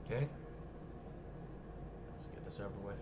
Okay, let's get this over with.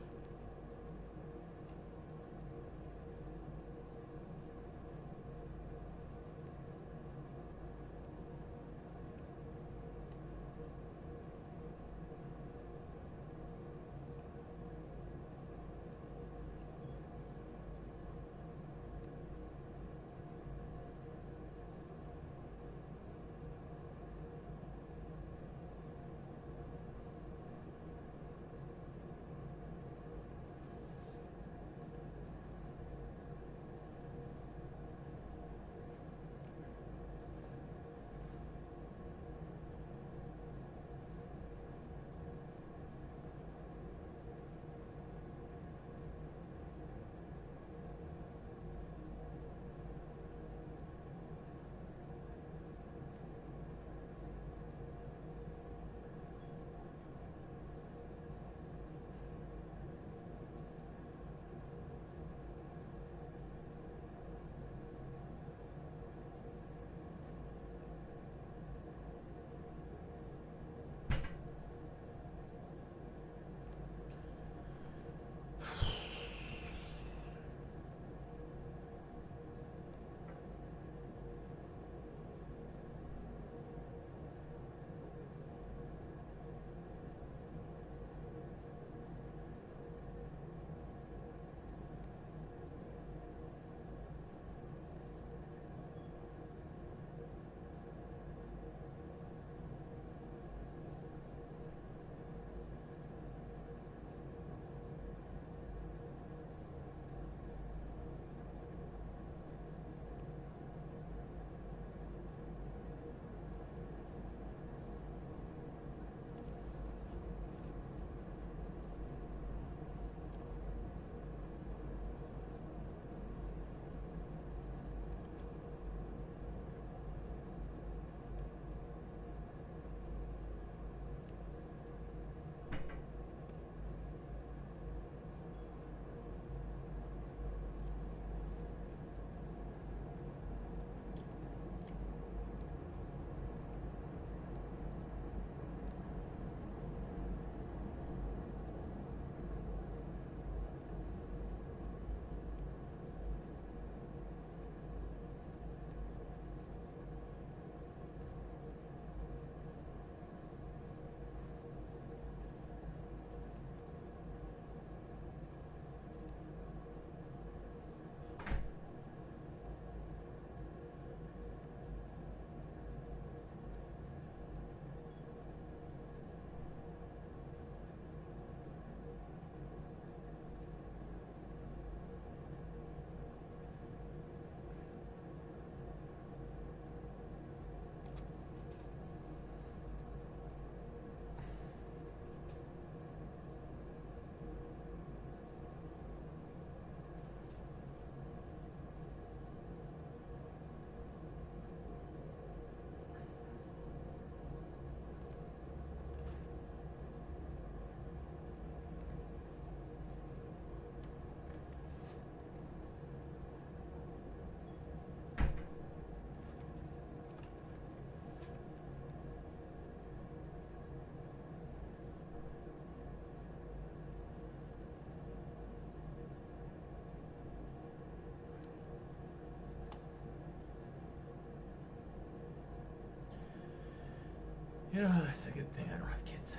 You know, it's a good thing I don't have kids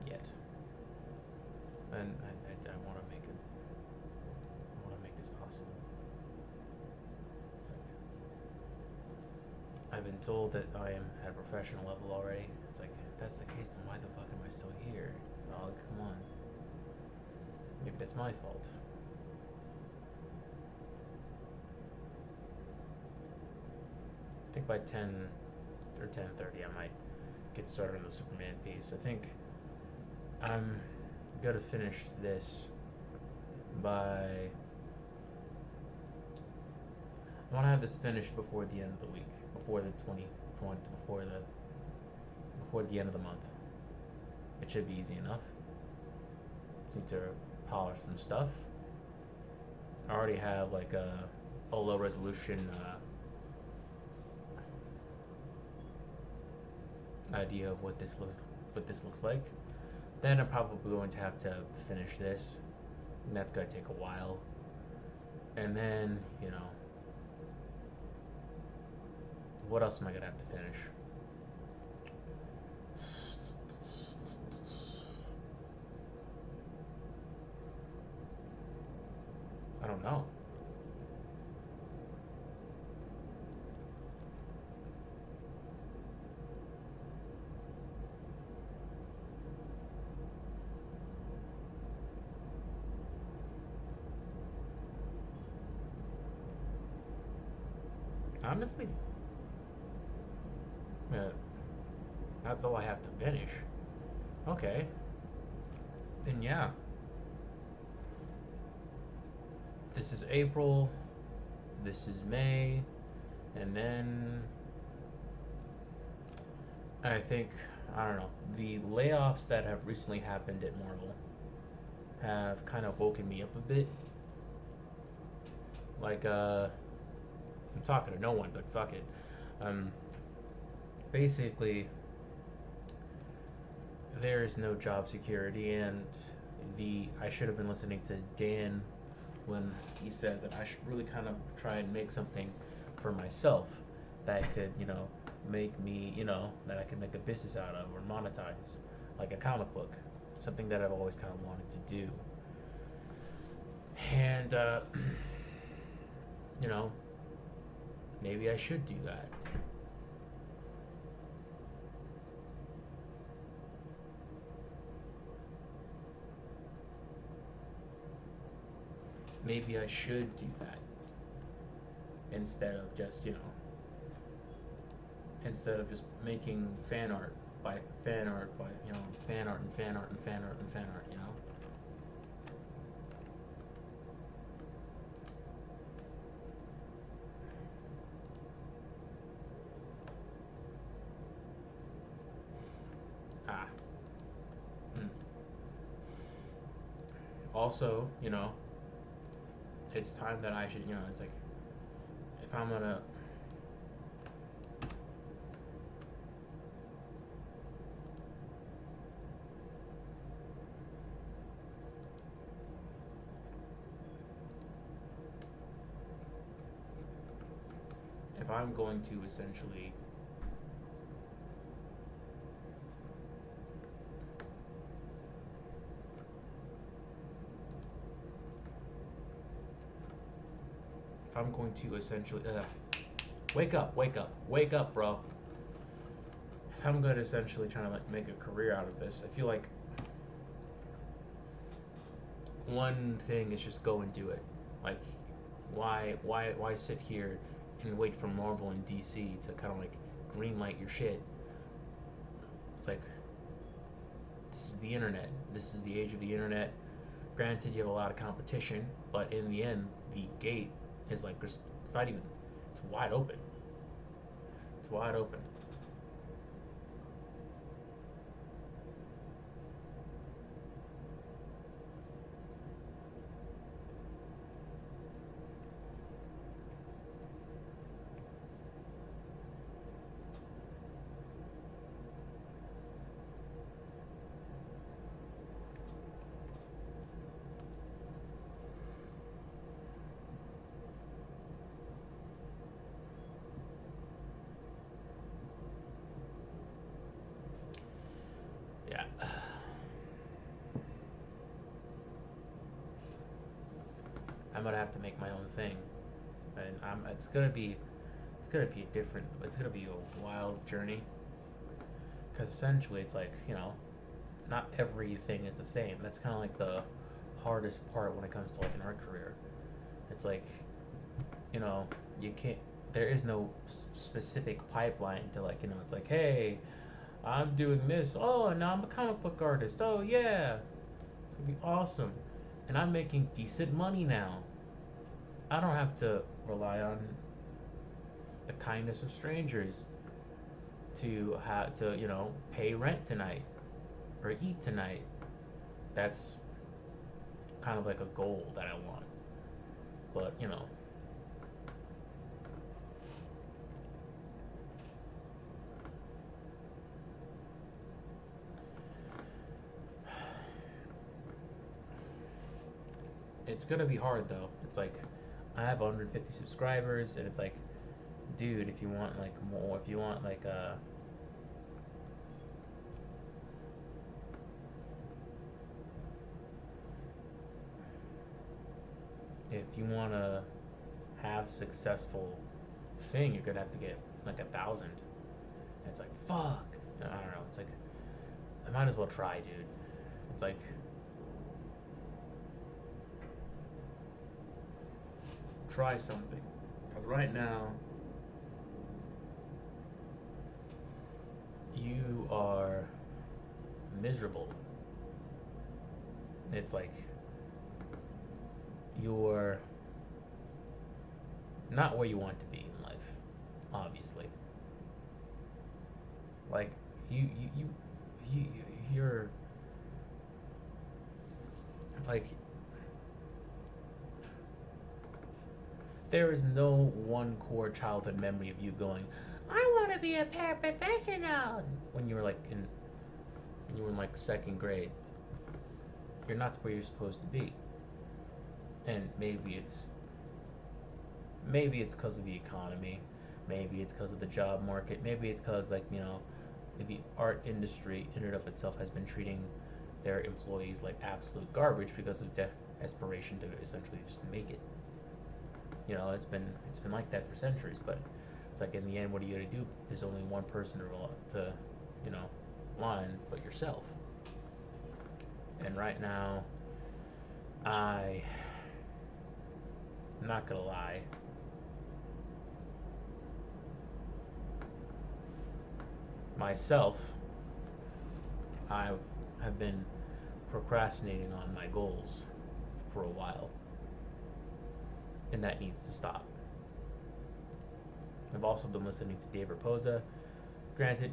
yet, and I want to make it. I want to make this possible. It's like I've been told that I am at a professional level already. It's like if that's the case, then why the fuck am I still here, dog? Come on. Maybe that's my fault. I think by 10 or 10:30, I might get started on the Superman piece. I think I'm gonna finish this by. I want to have this finished before the end of the week, before the before the end of the month. It should be easy enough. Just need to polish some stuff. I already have like a low resolution idea of what this what this looks like. Then I'm probably going to have to finish this, and that's going to take a while. And then, what else am I going to have to finish? I don't know. Honestly, uh, that's all I have to finish. Okay, then yeah. This is April, this is May, and then I think, I don't know, the layoffs that have recently happened at Marvel have kind of woken me up a bit. Like, I'm talking to no one, but fuck it. Um, Basically, there is no job security, and I should have been listening to Dan when he says that I should really kind of try and make something for myself that could, make me, that I could make a business out of or monetize, like a comic book, something that I've always kind of wanted to do. And, you know, maybe I should do that. Maybe I should do that instead of just, instead of just making fan art by fan art by, fan art and fan art and fan art and fan art. Ah. Hmm. Also, it's time that I should, it's like if I'm gonna if I'm going to essentially if I'm going to essentially wake up, wake up, wake up, bro. If I'm going to essentially try to like make a career out of this, I feel like one thing is just go and do it. Like, why sit here and wait for Marvel and DC to kind of like greenlight your shit? It's like this is the internet. This is the age of the internet. Granted, you have a lot of competition, but in the end, the gate is like it's not even. It's wide open. It's wide open. Yeah. I'm gonna have to make my own thing, and it's gonna be a different. It's gonna be a wild journey because essentially it's like not everything is the same. That's kind of like the hardest part when it comes to like an art career. It's like you know you can't. There is no specific pipeline to like It's like hey, I'm doing this. Oh, and now I'm a comic book artist. Oh yeah, it's gonna be awesome, and I'm making decent money now. I don't have to rely on the kindness of strangers to have to pay rent tonight or eat tonight. That's kind of like a goal that I want. But It's gonna be hard though. It's like I have 150 subscribers, and it's like, dude, if you want like more, if you want like if you want to have successful thing, you're gonna have to get like 1,000. And it's like, fuck. I don't know. It's like I might as well try, dude. It's like try something. Because right now you are miserable. It's like you're not where you want to be in life, obviously. Like you you you, you you're like there is no one core childhood memory of you going, I want to be a paraprofessional when you were like in when you were in like second grade. You're not where you're supposed to be, and maybe it's because of the economy, maybe it's because of the job market, maybe it's because like the art industry in and of itself has been treating their employees like absolute garbage because of desperation to essentially just make it. It's been like that for centuries, but it's like in the end, what are you gonna do? There's only one person to you know line but yourself. And right now, I'm not gonna lie, myself, I have been procrastinating on my goals for a while, and that needs to stop. I've also been listening to Dave Raposa. Granted,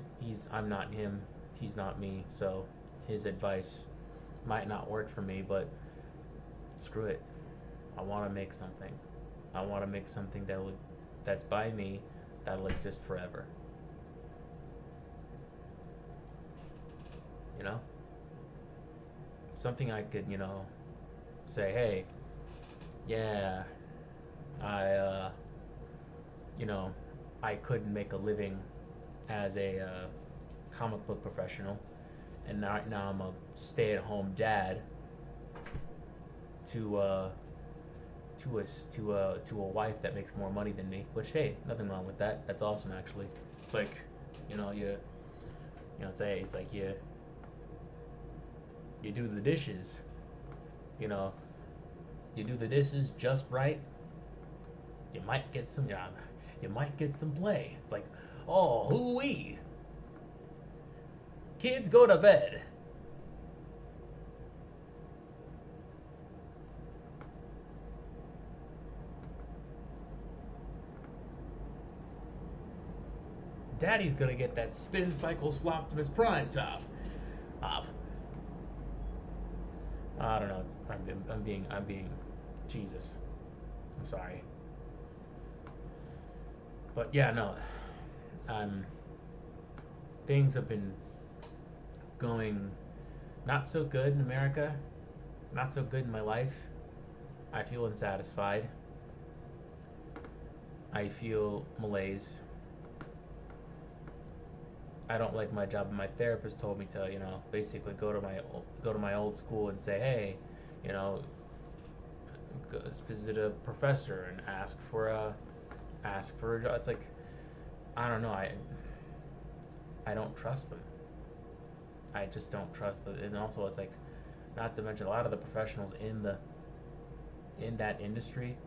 I'm not him, he's not me, so his advice might not work for me, but screw it. I want to make something. I want to make something that's by me that'll exist forever. You know, something I could say, hey, yeah, I you know I couldn't make a living as a comic book professional, and right now I'm a stay-at-home dad to to a wife that makes more money than me. Which, hey, nothing wrong with that. That's awesome, actually. It's like it's like you do the dishes, you know, you do the dishes just right, you might get some you might get some play. It's like, oh, hoo wee, kids go to bed. Daddy's gonna get that spin cycle Sloptimus Prime top. Off. I don't know. I'm being Jesus. I'm sorry, but yeah, no. Um, things have been going not so good in America, not so good in my life. I feel unsatisfied. I feel malaise. I don't like my job, and my therapist told me to, basically go to my old school and say, hey, you know, let's visit a professor and ask for a job. It's like I don't know. I don't trust them. I just don't trust them. And also, it's like not to mention a lot of the professionals in that industry,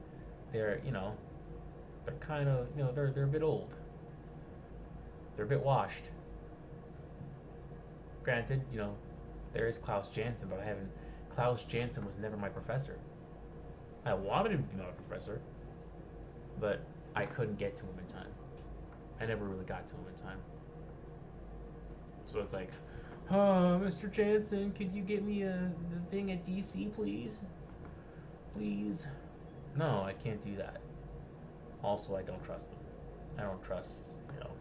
they're they're kind of they're a bit old. They're a bit washed. Granted, there is Klaus Janson, but I haven't. Klaus Janson was never my professor. I wanted him to be my professor, but I couldn't get to him in time. I never really got to him in time. So it's like, Mr. Jansen, could you get me the thing at DC, please? Please? No, I can't do that. Also, I don't trust them. I don't trust, you know,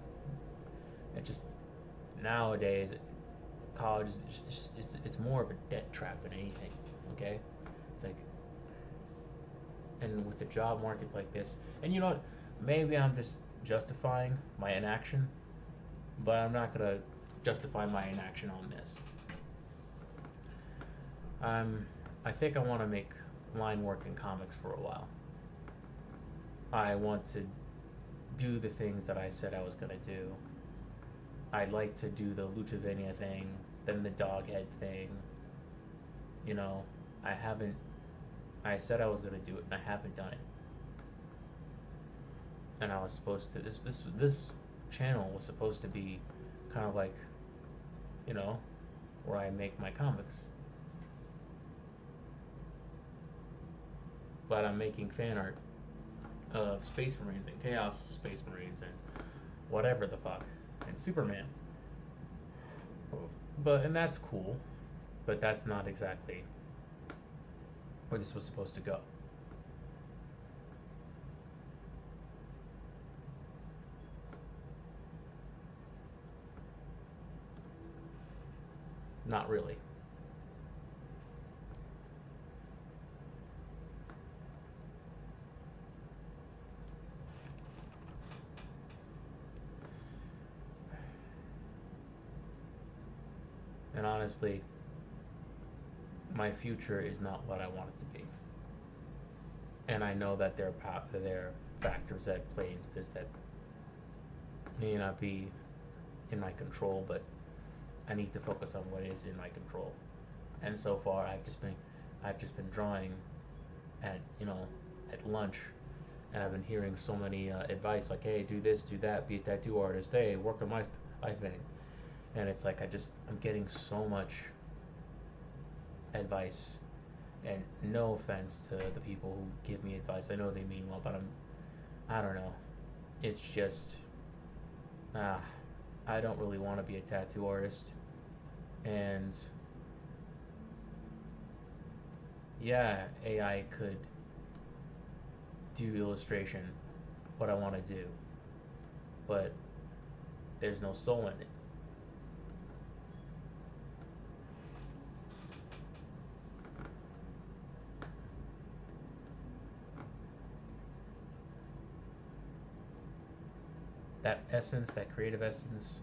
it just, nowadays, college is just, it's more of a debt trap than anything, okay? It's like, And with the job market like this, and you know what, maybe I'm just justifying my inaction, but I'm not gonna justify my inaction on this. Um, I think I want to make line work in comics for a while. I want to do the things that I said I was gonna do. I'd like to do the Luchavenia thing, then the Doghead thing. You know, I haven't. I said I was gonna do it, and I haven't done it. And I was supposed to. This channel was supposed to be kind of like, you know, where I make my comics. But I'm making fan art of Space Marines and Chaos Space Marines and whatever the fuck and Superman. And that's cool, but that's not exactly where this was supposed to go. Not really. And honestly, my future is not what I want it to be. And I know that there are factors that play into this that may not be in my control, but I need to focus on what is in my control. And so far, I've just been drawing at at lunch, and I've been hearing so many advice like, hey, do this, do that, be a tattoo artist, hey, work on my thing, and it's like I'm getting so much advice, and no offense to the people who give me advice, I know they mean well, but I don't know, it's just ah, I don't really want to be a tattoo artist, and yeah, AI could do illustration, what I want to do, but there's no soul in it. That essence, that creative essence,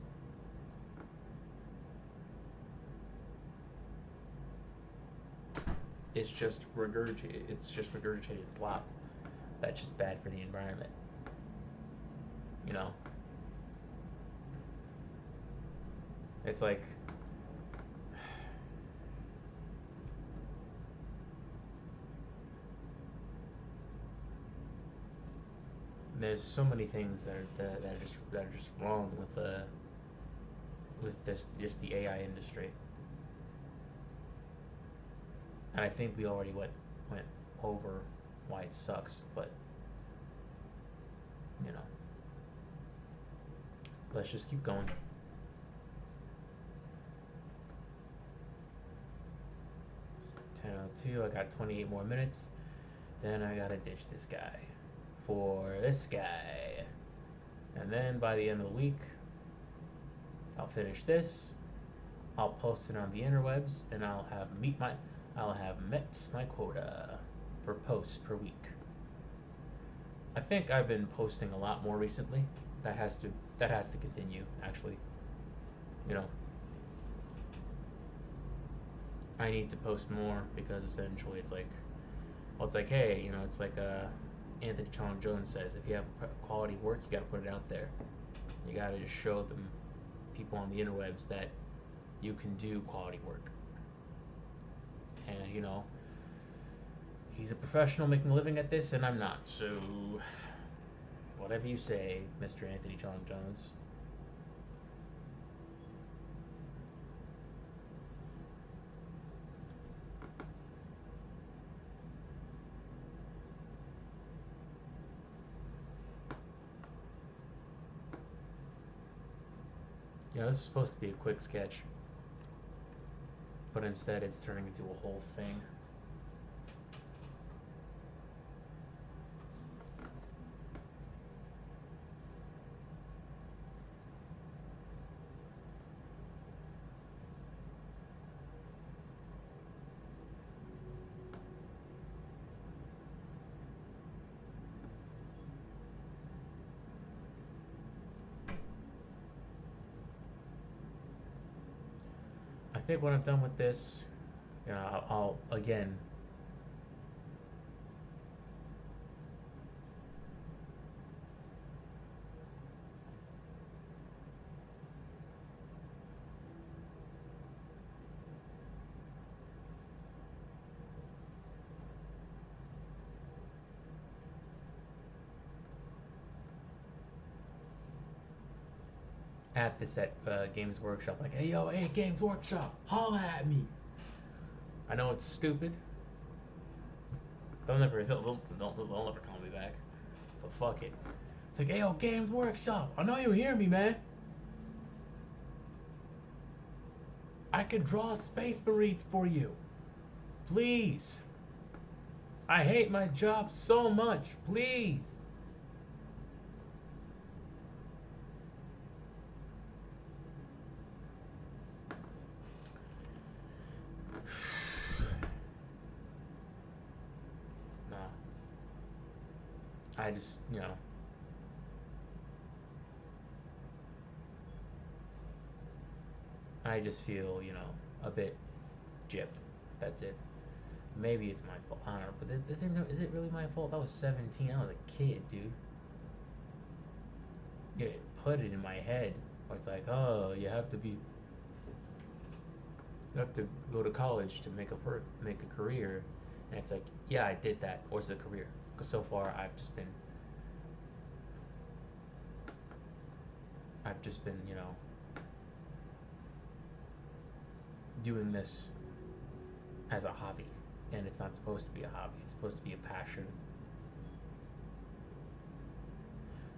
it's just regurgitated. It's just regurgitated slop. That's just bad for the environment. You know, it's like there's so many things that are just wrong with this just the AI industry, and I think we already went over why it sucks, but you know, let's just keep going. 10:02. I got 28 more minutes. Then I gotta ditch this guy for this guy, and then by the end of the week, I'll finish this. I'll post it on the interwebs, and I'll have met my quota for posts per week. I think I've been posting a lot more recently. That has to continue. Actually, you know, I need to post more because essentially it's like, well, it's like, hey, you know, it's like Anthony Chong Jones says, if you have quality work, you got to put it out there. You got to just show them people on the interwebs that you can do quality work. And you know, he's a professional making a living at this, and I'm not. So, whatever you say, Mr. Anthony Chong Jones. Yeah, this is supposed to be a quick sketch, but instead it's turning into a whole thing. think when I'm done with this, I'll again at this at Games Workshop, like, hey yo, hey Games Workshop, holla at me. I know it's stupid. They'll never call me back. But fuck it. It's like, hey yo, Games Workshop, I know you hear me, man. I could draw Space Marines for you. Please. I hate my job so much. Please. Nah. I just, I just feel, a bit gypped. That's it. Maybe it's my fault. I don't know. But is it really my fault? I was 17. I was a kid, dude. You put it in my head. It's like, oh, you have to go to college to make a career, and it's like, yeah, I did that. What's the career? Because so far I've just been, doing this as a hobby, and it's not supposed to be a hobby. It's supposed to be a passion.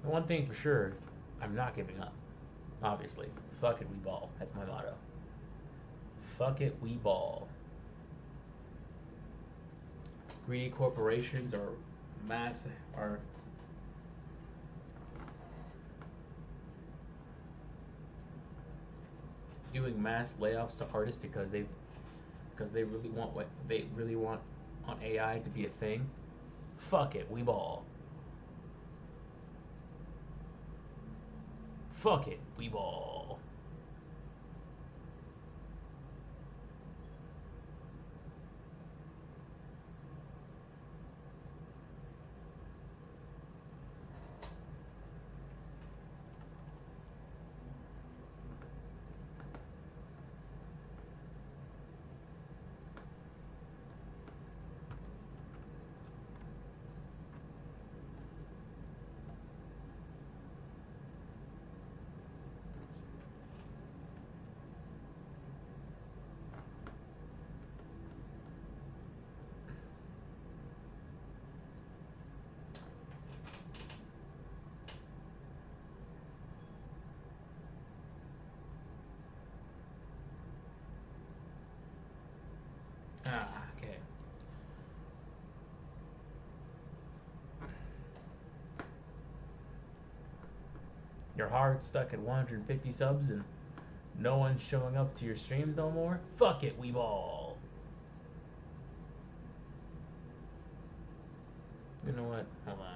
And one thing for sure, I'm not giving up. Obviously, fuck it, we ball. That's my motto. Fuck it, we ball. Greedy corporations are doing mass layoffs to artists because they really want on AI to be a thing. Fuck it, we ball. Fuck it, we ball. Ah, okay. Your heart's stuck at 150 subs and no one's showing up to your streams no more? Fuck it, we ball. You know what? Hold on.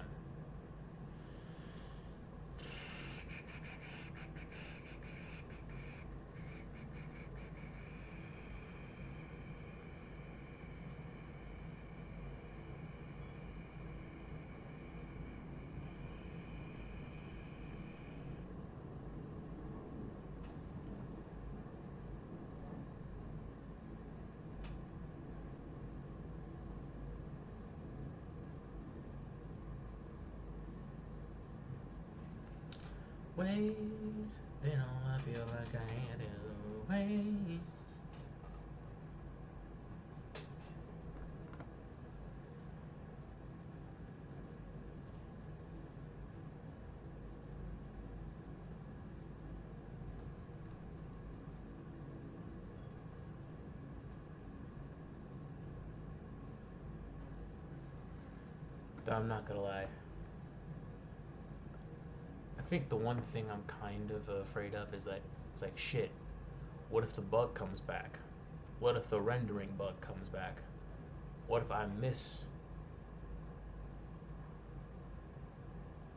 Wait, then all I feel like I had to wait. I'm not gonna lie. I think the one thing I'm kind of afraid of is that it's like, shit, what if the bug comes back? What if the rendering bug comes back? What if I miss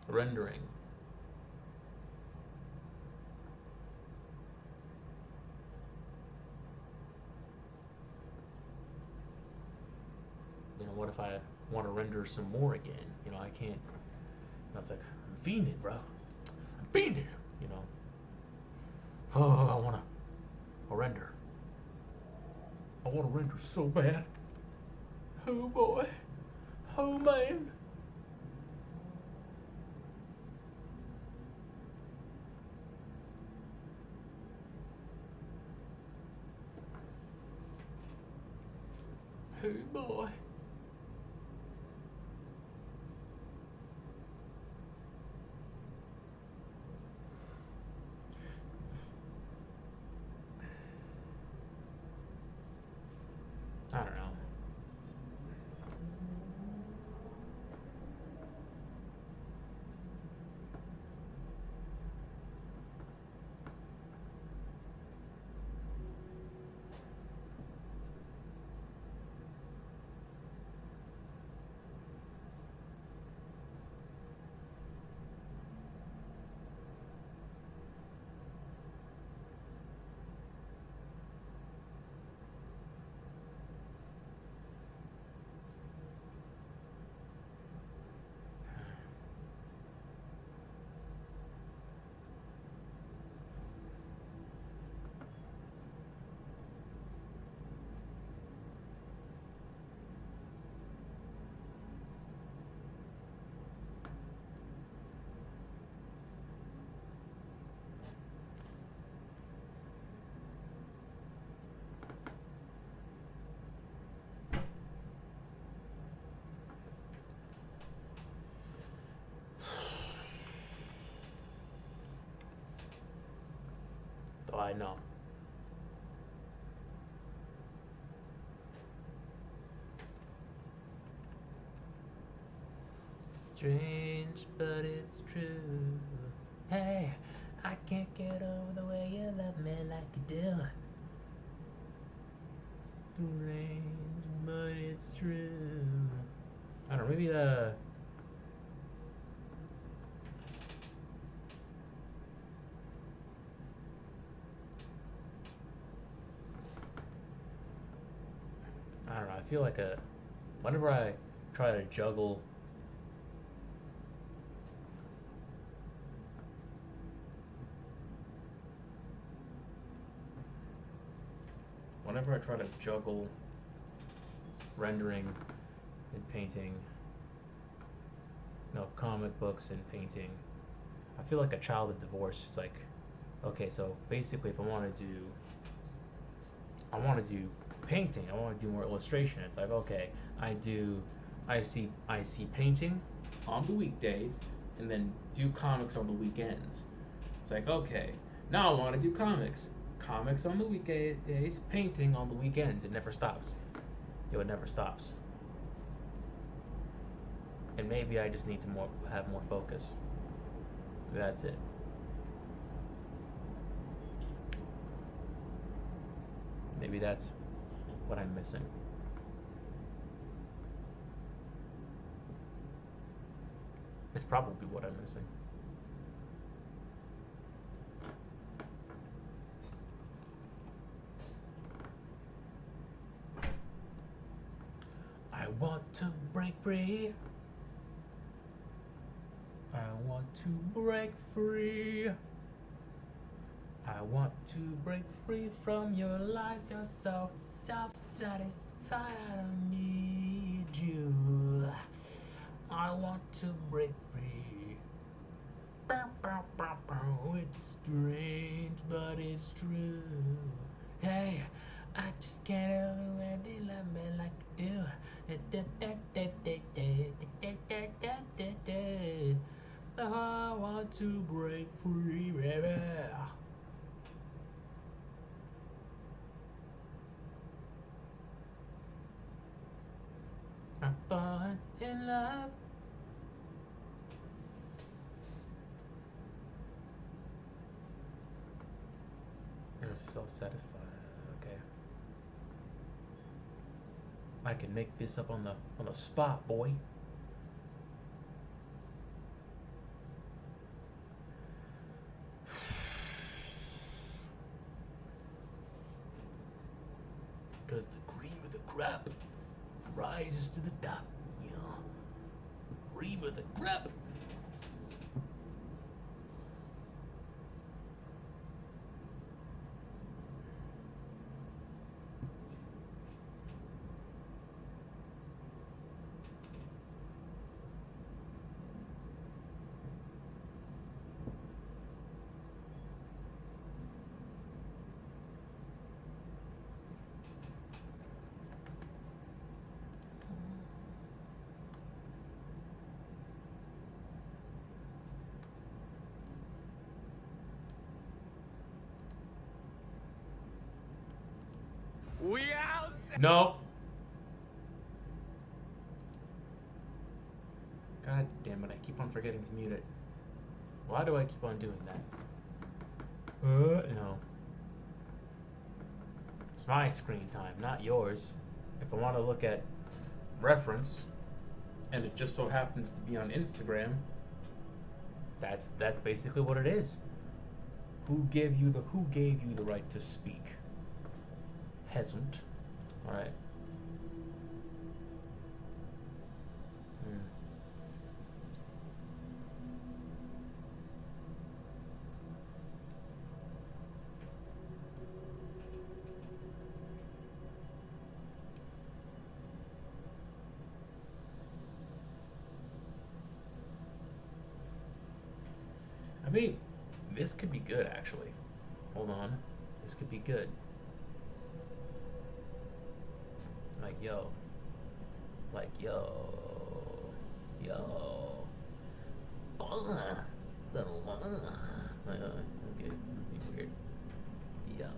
rendering? what if I want to render some more again? You know, I can't. You know, it's like I'm fiending, bro. I'm fiending. You know. Oh, I wanna render. I wanna render so bad. Oh boy. Oh man. Oh boy. I don't know. Though I know. Strange, but it's true. Hey, I can't get over the way you love me like you do. Strange, but it's true. I don't know, maybe I don't know, I feel like whenever I try to juggle whenever I try to juggle rendering and painting, you know, comic books and painting, I feel like a child of divorce. It's like, okay, so basically, if I want to do painting, I want to do more illustration. It's like, okay, I see painting on the weekdays, and then do comics on the weekends. It's like, okay, now I want to do comics. Comics on the weekdays, painting on the weekends. It never stops. It never stops. And maybe I just need to have more focus. That's it. Maybe that's what I'm missing. It's probably what I'm missing. I want to break free. I want to break free. I want to break free from your lies. You're so self-satisfied. I don't need you. I want to break free. It's strange, but it's true. Hey, I just can't help it when they love me like I do. I want to break free, baby. I'm falling in love. You're so satisfied. Okay. I can make this up on the spot, boy. Cause the cream of the crop rises to the top. You know, cream of the crop. We out. No. God damn it, I keep on forgetting to mute it. Why do I keep on doing that? No. It's my screen time, not yours. If I want to look at reference, and it just so happens to be on Instagram, that's basically what it is. Who gave you the right to speak? Peasant. Alright. I mean, this could be good actually. Hold on. This could be good. Like, yo. Like, yo. Yo. Little okay, be weird. Yo.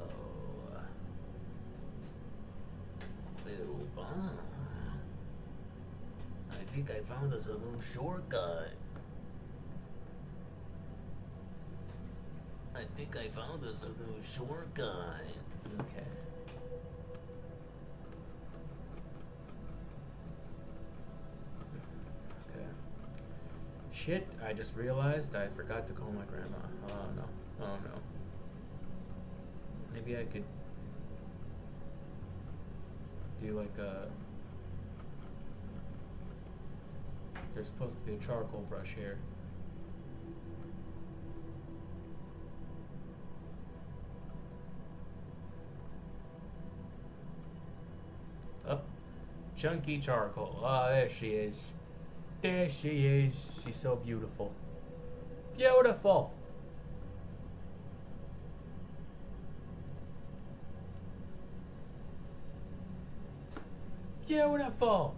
Little I think I found us a little shortcut. I think I found us a little shortcut. Okay. Okay. Shit, I just realized I forgot to call my grandma. Oh no. Oh no. Maybe I could do like a... There's supposed to be a charcoal brush here. Oh, chunky charcoal. Oh, there she is. There she is. She's so beautiful. Beautiful. Beautiful.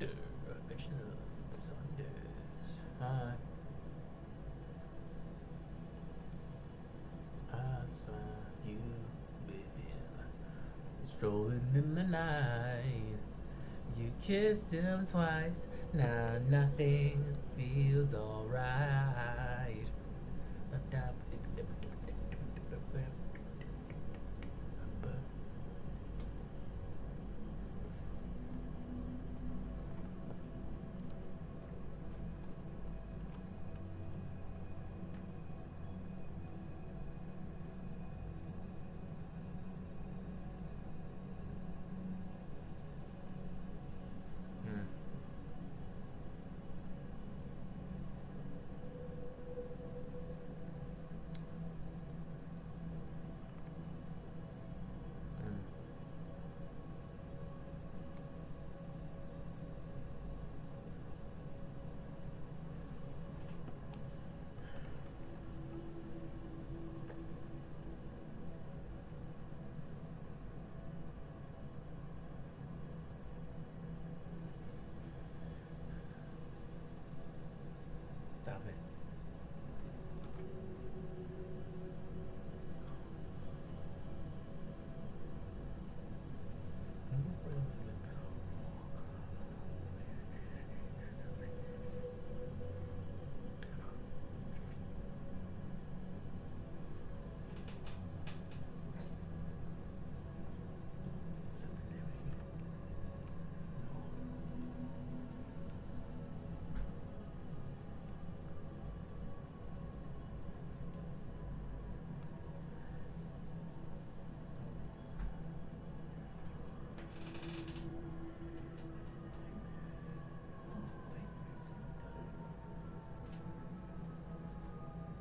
Dr. Reginald Saunders. Hi. I saw you with him, strolling in the night. You kissed him twice, now nothing feels alright. Hmm. stop it.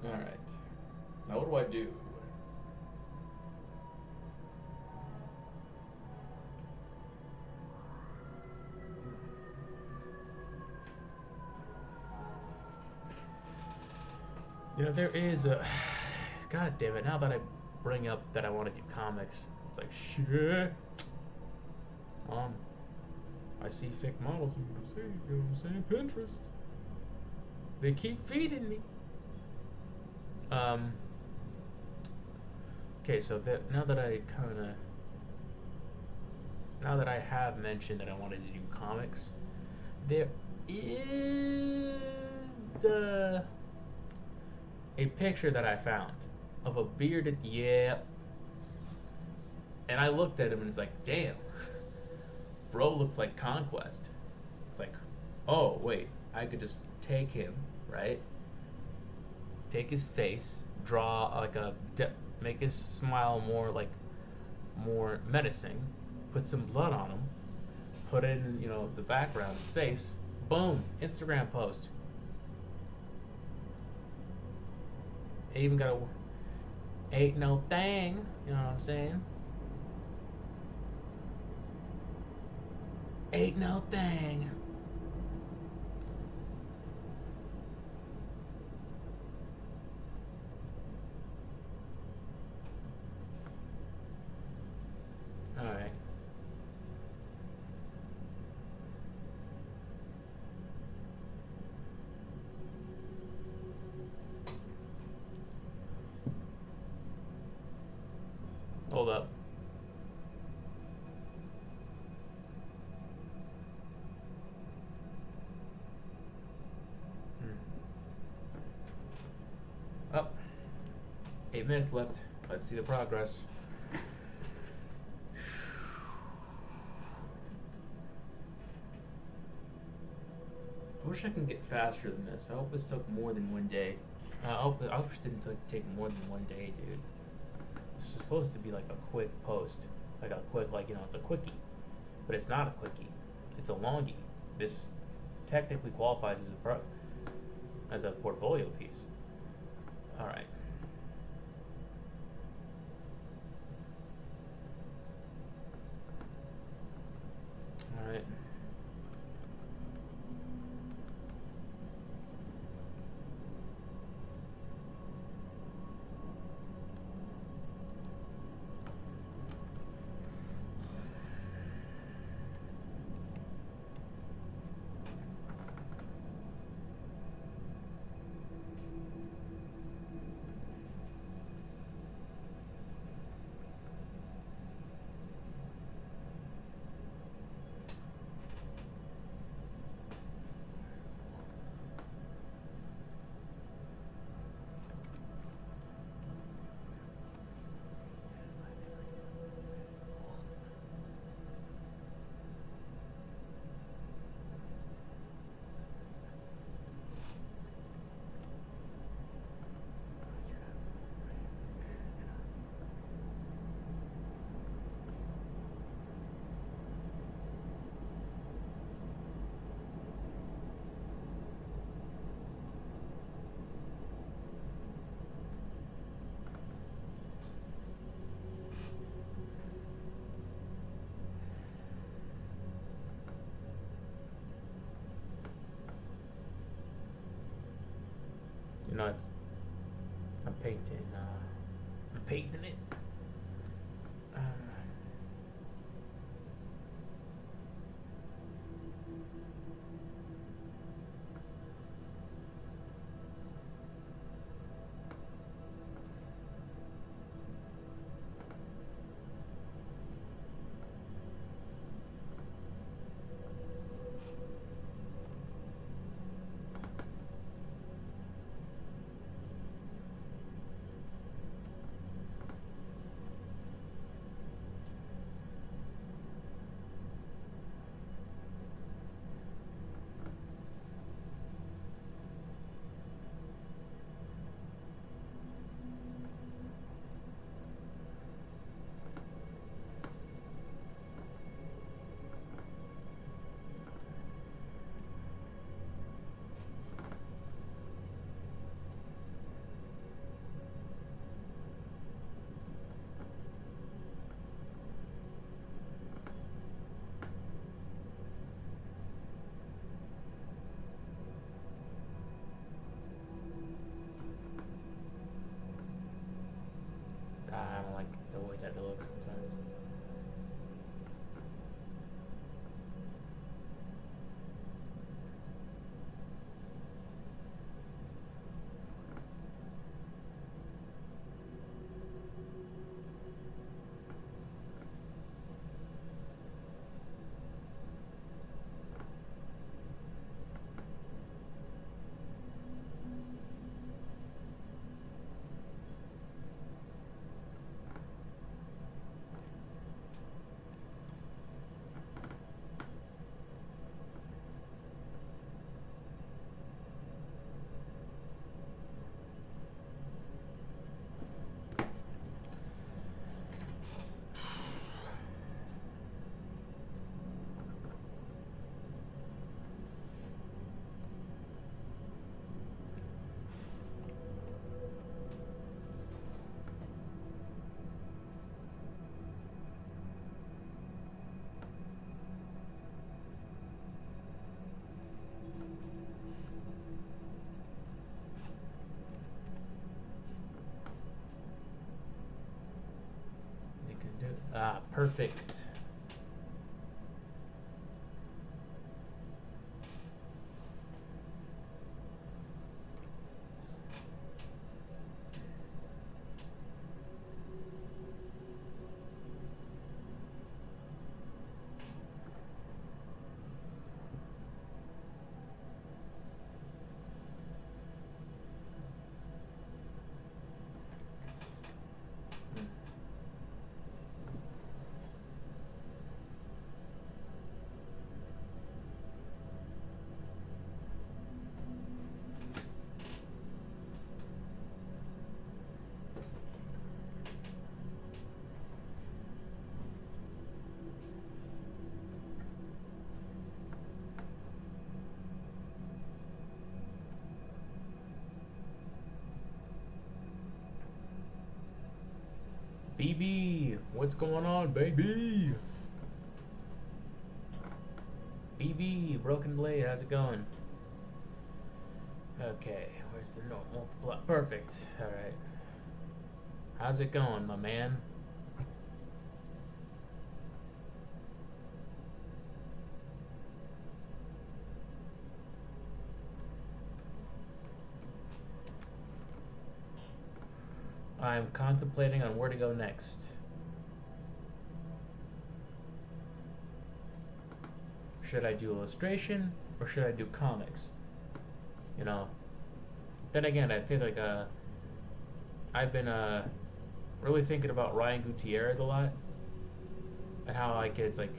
Alright. Now what do I do? You know, there is a... God damn it, now that I bring up that I want to do comics, it's like, shit. I see fake models and you know what I'm saying? Pinterest. They keep feeding me. Okay, so that now that I have mentioned that I wanted to do comics, there is a picture that I found of a bearded, yeah, and I looked at him and it's like, damn, bro looks like Conquest. It's like, oh wait, I could just take him, right? Take his face, draw like make his smile more menacing, put some blood on him, put in the background and space, boom, Instagram post. Ain't even got a ain't no thing, you know what I'm saying? Ain't no thing. All right. Hold up. Up. 8 minutes left. Let's see the progress. I wish I can get faster than this. I hope this took more than one day. I wish it didn't take more than one day, dude. This is supposed to be like a quick post. Like a quick, it's a quickie. But it's not a quickie. It's a longie. This technically qualifies as a portfolio piece. Alright. Alright. You know, I'm painting. I'm painting it. Uh, Ah, perfect. BB, what's going on, baby? BB, Broken Blade, how's it going? Okay, where's the no multiply? Perfect. All right. How's it going, my man? I'm contemplating on where to go next. Should I do illustration or should I do comics? You know. Then again, I feel like I've been really thinking about Ryan Gutierrez a lot and how like it's like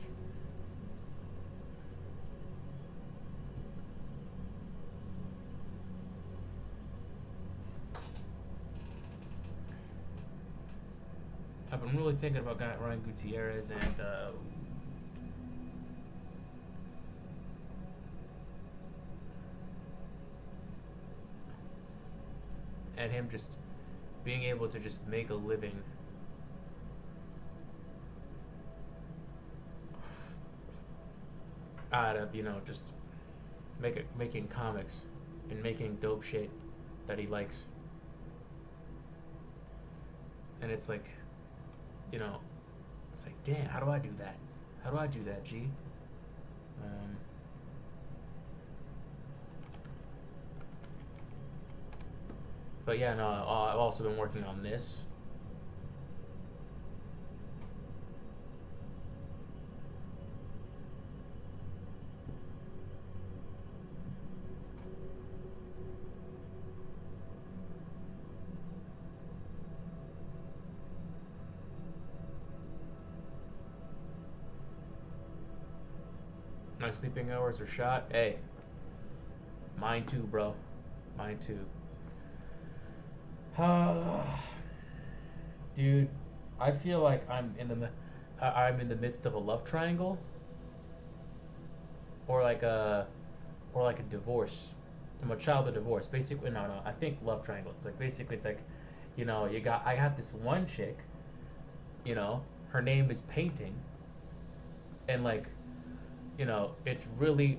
I've been really thinking about Ryan Gutierrez and him just being able to just make a living out of just making comics and making dope shit that he likes. And it's like, you know, it's like, damn, how do I do that? How do I do that, G? Um, but yeah, no, I've also been working on this. My sleeping hours are shot. Hey, mine too, bro. Mine too. Dude, I feel like I'm in the midst of a love triangle, or like a divorce. I'm a child of divorce. Basically, no. I think love triangle. It's like basically it's like, I have this one chick. Her name is Painting, and like, it's really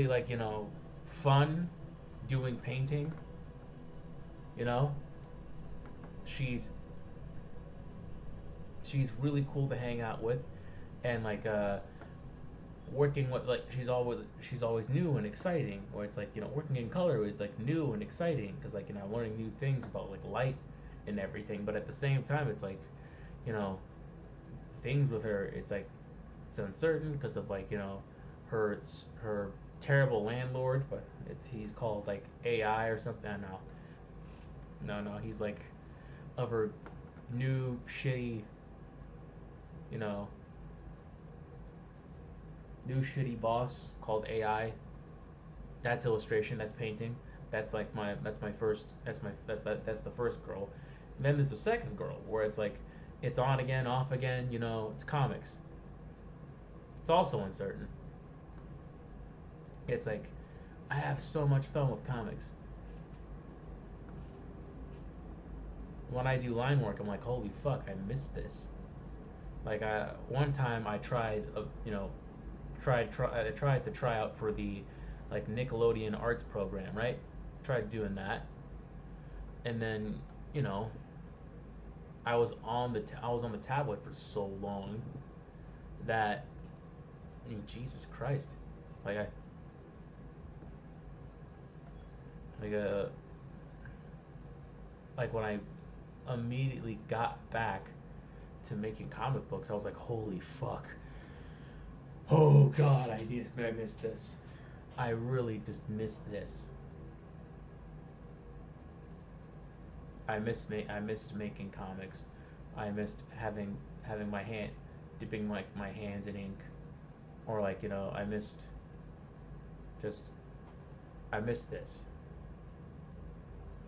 like fun doing painting. You know, she's she's really cool to hang out with, and like working with like she's always new and exciting. Or it's like working in color is like new and exciting because like I'm learning new things about like light and everything. But at the same time, it's like you know things with her. It's like it's uncertain because of like her her terrible landlord, but he's called like AI or something. No, he's like of her new shitty you know new shitty boss called AI. That's illustration. That's painting. That's the first girl. And then there's the second girl where it's like it's on again, off again. It's comics. It's also uncertain. It's like I have so much fun with comics. When I do line work, I'm like, holy fuck, I missed this. Like one time I tried, I tried to try out for the like Nickelodeon arts program, right? Tried doing that, and then you know I was on the tablet for so long that, I mean, Jesus Christ, like I like like when I immediately got back to making comic books, I was like, holy fuck, oh god, I missed this. I really just missed this. I missed making comics. I missed having my hand dipping like my hands in ink, or like, I missed just I missed this.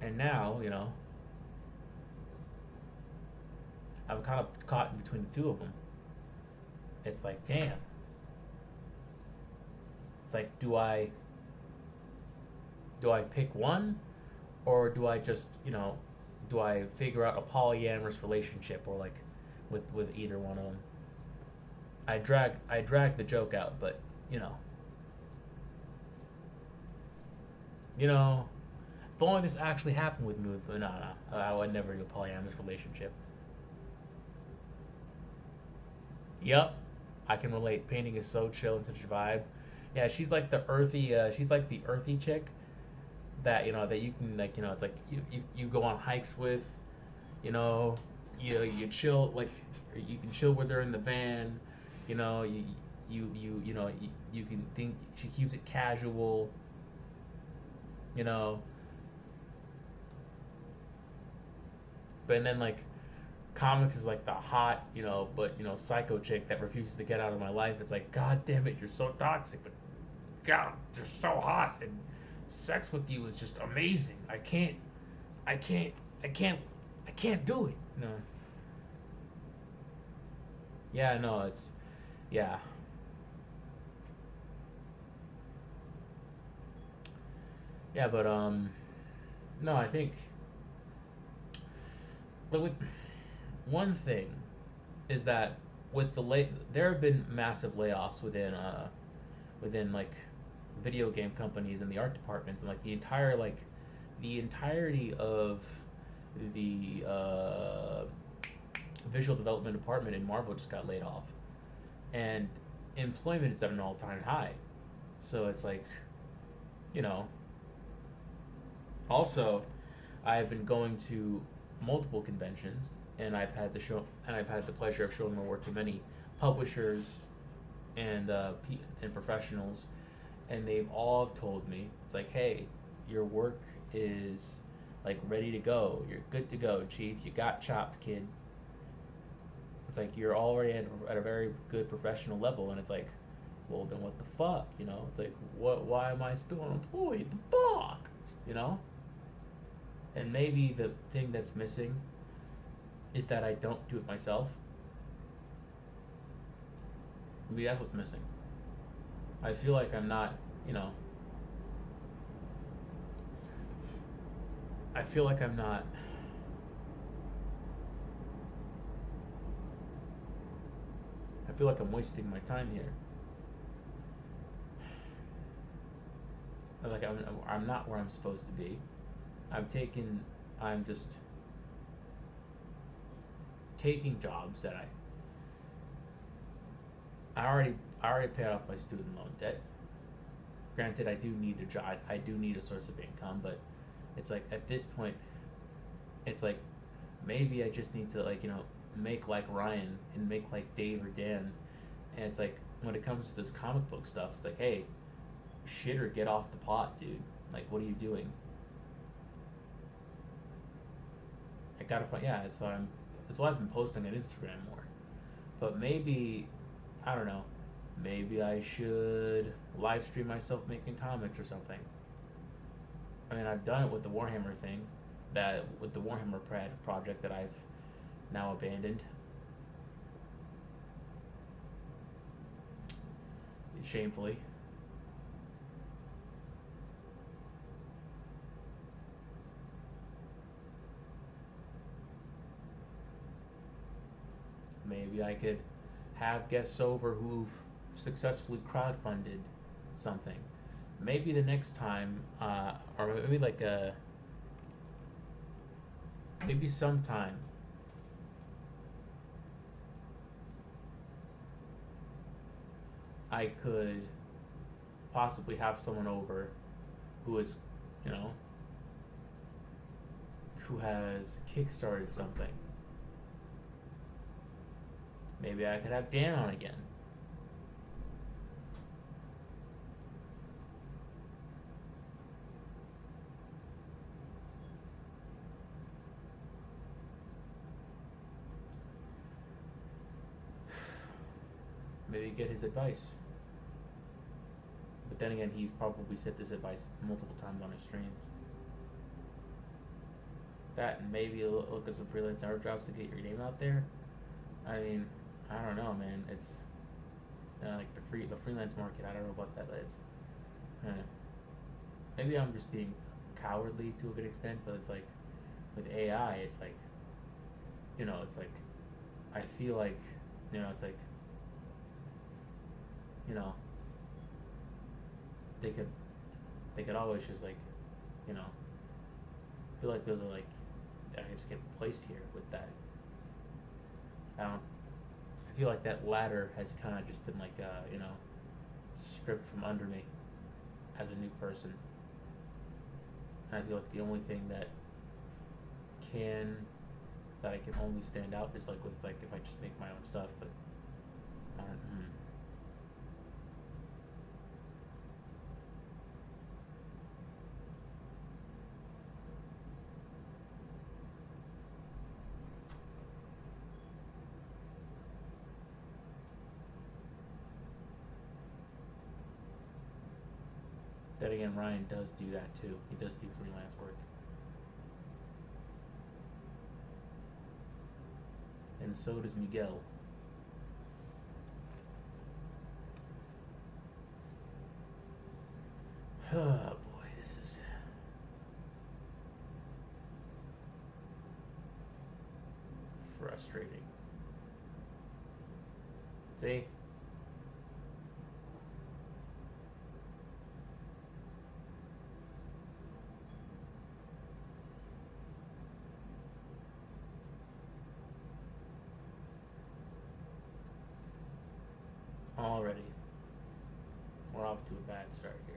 And now, I'm kind of caught in between the two of them. It's like, damn. It's like, do I pick one, or do I just, do I figure out a polyamorous relationship, or like with either one of them? I drag the joke out, but you know, you know, if only this actually happened with me, no, no, I would never do a polyamorous relationship. Yep, I can relate. Painting is so chill and such a vibe. Yeah, she's like the earthy. She's like the earthy chick that, that you can, like, it's like you go on hikes with. You know, you chill, like, you can chill with her in the van. You know, you can think she keeps it casual. You know, but then, like, comics is like the hot, but psycho chick that refuses to get out of my life. It's like, god damn it, you're so toxic, but god, you're so hot, and sex with you is just amazing. I can't, I can't, I can't do it. No, yeah, no, it's yeah, yeah, but no, I think, but with one thing is that with there have been massive layoffs within like video game companies and the art departments, and like the entirety of the visual development department in Marvel just got laid off, and employment is at an all-time high. So it's like, you know also, I've been going to multiple conventions, and I've had the pleasure of showing my work to many publishers and professionals, and they've all told me, it's like, hey, your work is like ready to go. You're good to go, chief. You got chopped, kid. It's like you're already at a very good professional level, and it's like, well, then what the fuck, It's like, what? Why am I still unemployed? The fuck, you know? And maybe the thing that's missing is that I don't do it myself. Maybe that's what's missing. I feel like I'm not, you know, I feel like I'm not, I feel like I'm wasting my time here. Like I'm not where I'm supposed to be. I'm taking, I'm just taking jobs that I already paid off my student loan debt. Granted, I do need a job. I do need a source of income, but it's like at this point, it's like maybe I just need to, like, make like Ryan and make like Dave or Dan. And it's like when it comes to this comic book stuff, it's like, hey, shit or get off the pot, dude. Like, what are you doing? I gotta find. Yeah, that's why I've been posting on Instagram more. But maybe, I don't know. Maybe I should live stream myself making comics or something. I mean, I've done it with the Warhammer thing, that with the Warhammer project that I've now abandoned, shamefully. Maybe I could have guests over who've successfully crowdfunded something. Maybe the next time, or maybe like maybe sometime I could possibly have someone over who is, you know, who has kickstarted something. Maybe I could have Dan on again. Maybe get his advice. But then again, he's probably said this advice multiple times on his streams. That and maybe look at some freelance art jobs to get your name out there. I mean, I don't know, man. It's like the freelance market. I don't know about that. But it's maybe I'm just being cowardly to a good extent. But it's like with AI, it's like it's like I feel like it's like you know they could always just like you know feel like those are like I just get placed here with that. I don't. I feel like that ladder has kind of just been like stripped from under me as a new person. And I feel like the only thing can that I can only stand out is like with like if I just make my own stuff. But I don't. Then again, Ryan does do that too. He does do freelance work. And so does Miguel. Oh boy, this is frustrating. See? Already. We're off to a bad start here.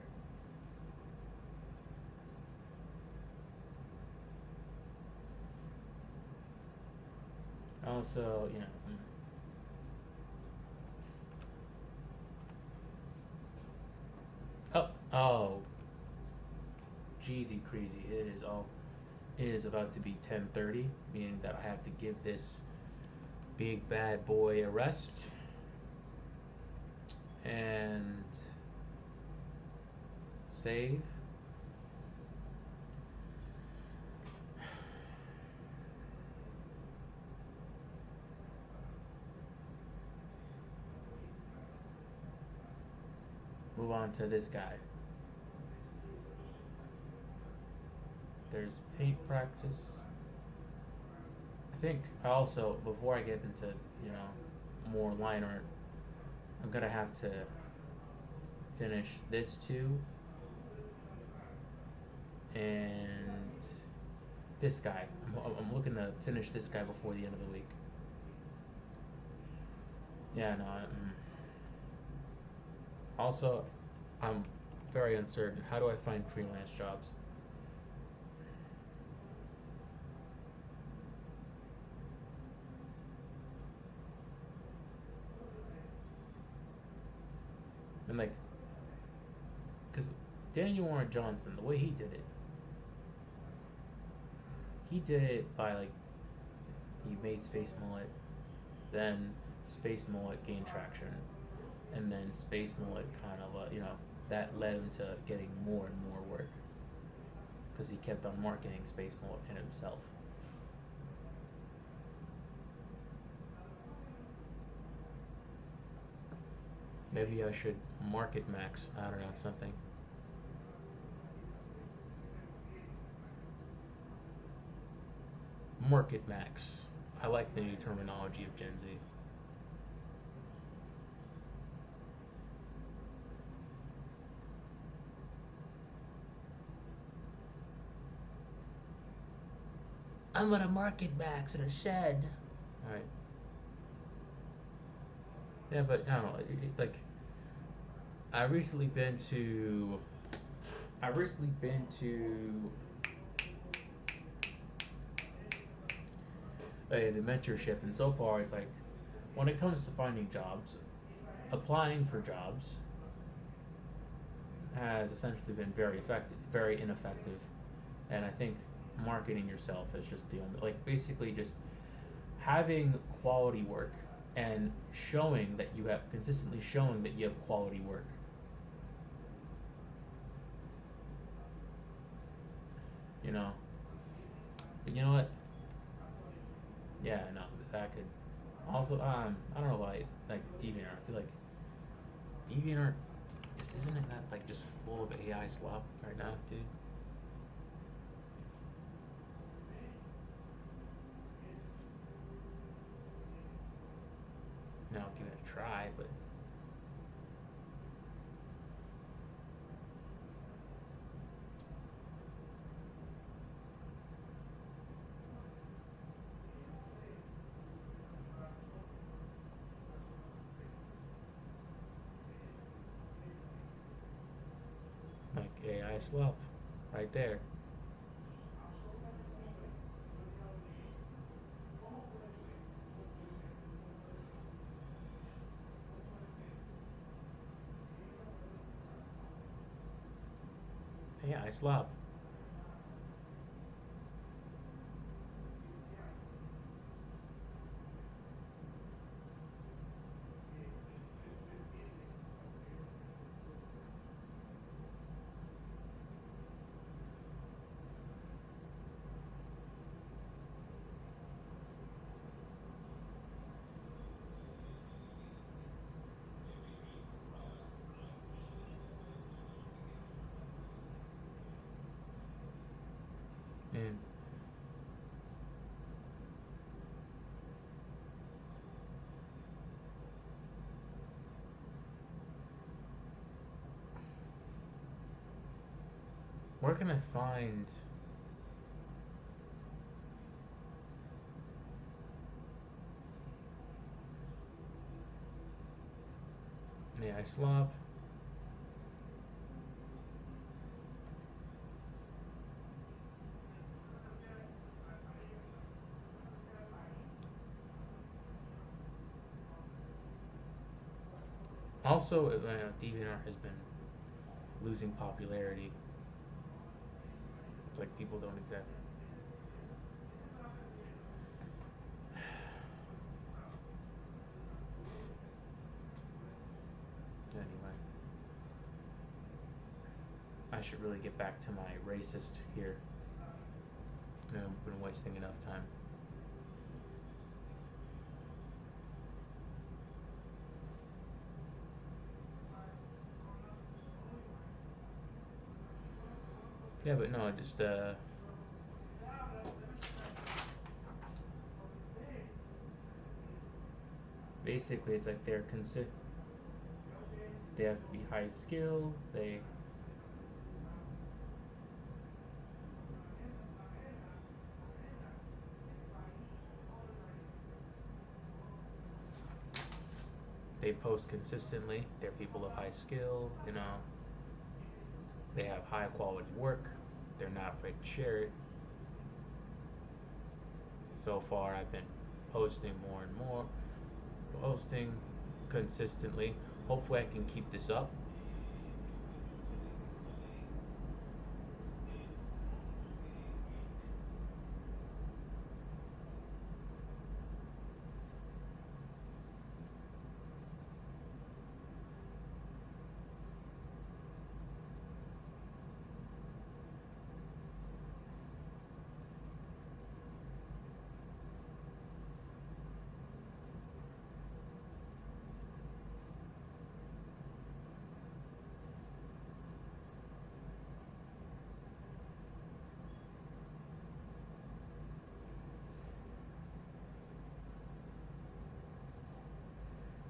Also, oh, Jeezy crazy. It is about to be 10:30, meaning that I have to give this big bad boy a rest and save. Move on to this guy. There's paint practice. I think also before I get into more line art, I'm gonna have to finish this too and this guy. I'm looking to finish this guy before the end of the week. Yeah, no. Also, I'm very uncertain. How do I find freelance jobs? And like, because Daniel Warren Johnson, the way he did it by like he made Space Mullet, then Space Mullet gained traction, and then Space Mullet kind of that led him to getting more and more work because he kept on marketing Space Mullet and himself. Maybe I should market Max. I don't know something. Market Max. I like the new terminology of Gen Z. I'm gonna market Max in a shed. All right. Yeah, but I don't know. Like I recently been to I recently been to the mentorship, and so far it's like when it comes to finding jobs, applying for jobs has essentially been very ineffective, and I think marketing yourself is just the only, like, basically just having quality work and showing that you have consistently showing that you have quality work. You know, but you know what? Yeah, no, that could also I don't know why like DeviantArt. I feel like DeviantArt isn't it that like just full of AI slop right now, dude? No, I'll give it a try, but like AI slop, right there. AI slop. And where can I find AI slop? Also, DeviantArt has been losing popularity. It's like people don't exactly. Anyway, I should really get back to my racist here. I've been wasting enough time. Yeah, but no, just basically it's like they have to be high skill. They post consistently. They're people of high skill. You know, they have high quality work. They're not afraid to share it. So far, I've been posting more and more, posting consistently. Hopefully, I can keep this up.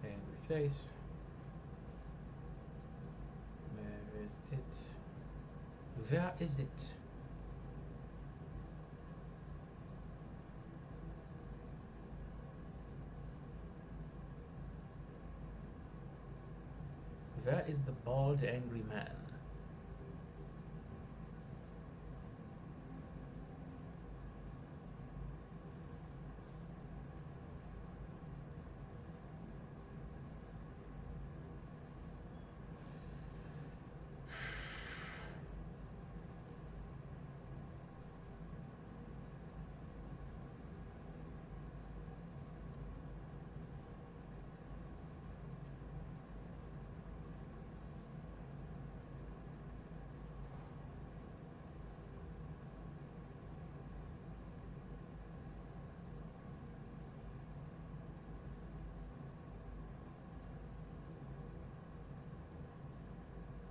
Angry face. Where is it? Where is it? That is the bald, angry man.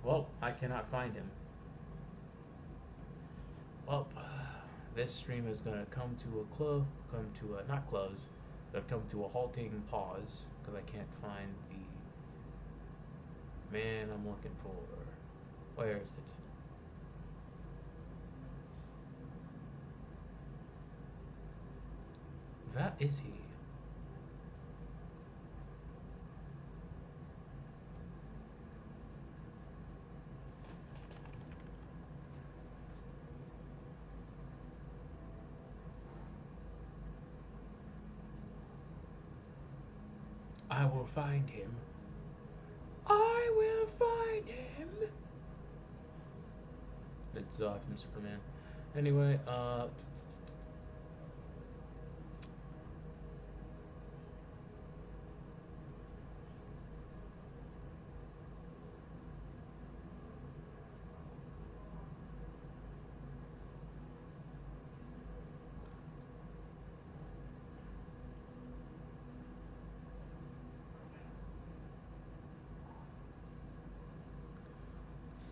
Well, I cannot find him. Well, this stream is gonna come to a not close, so I've come to a halting pause because I can't find the man I'm looking for. Where is it? That is he. I will find him. I will find him. It's from Superman. Anyway,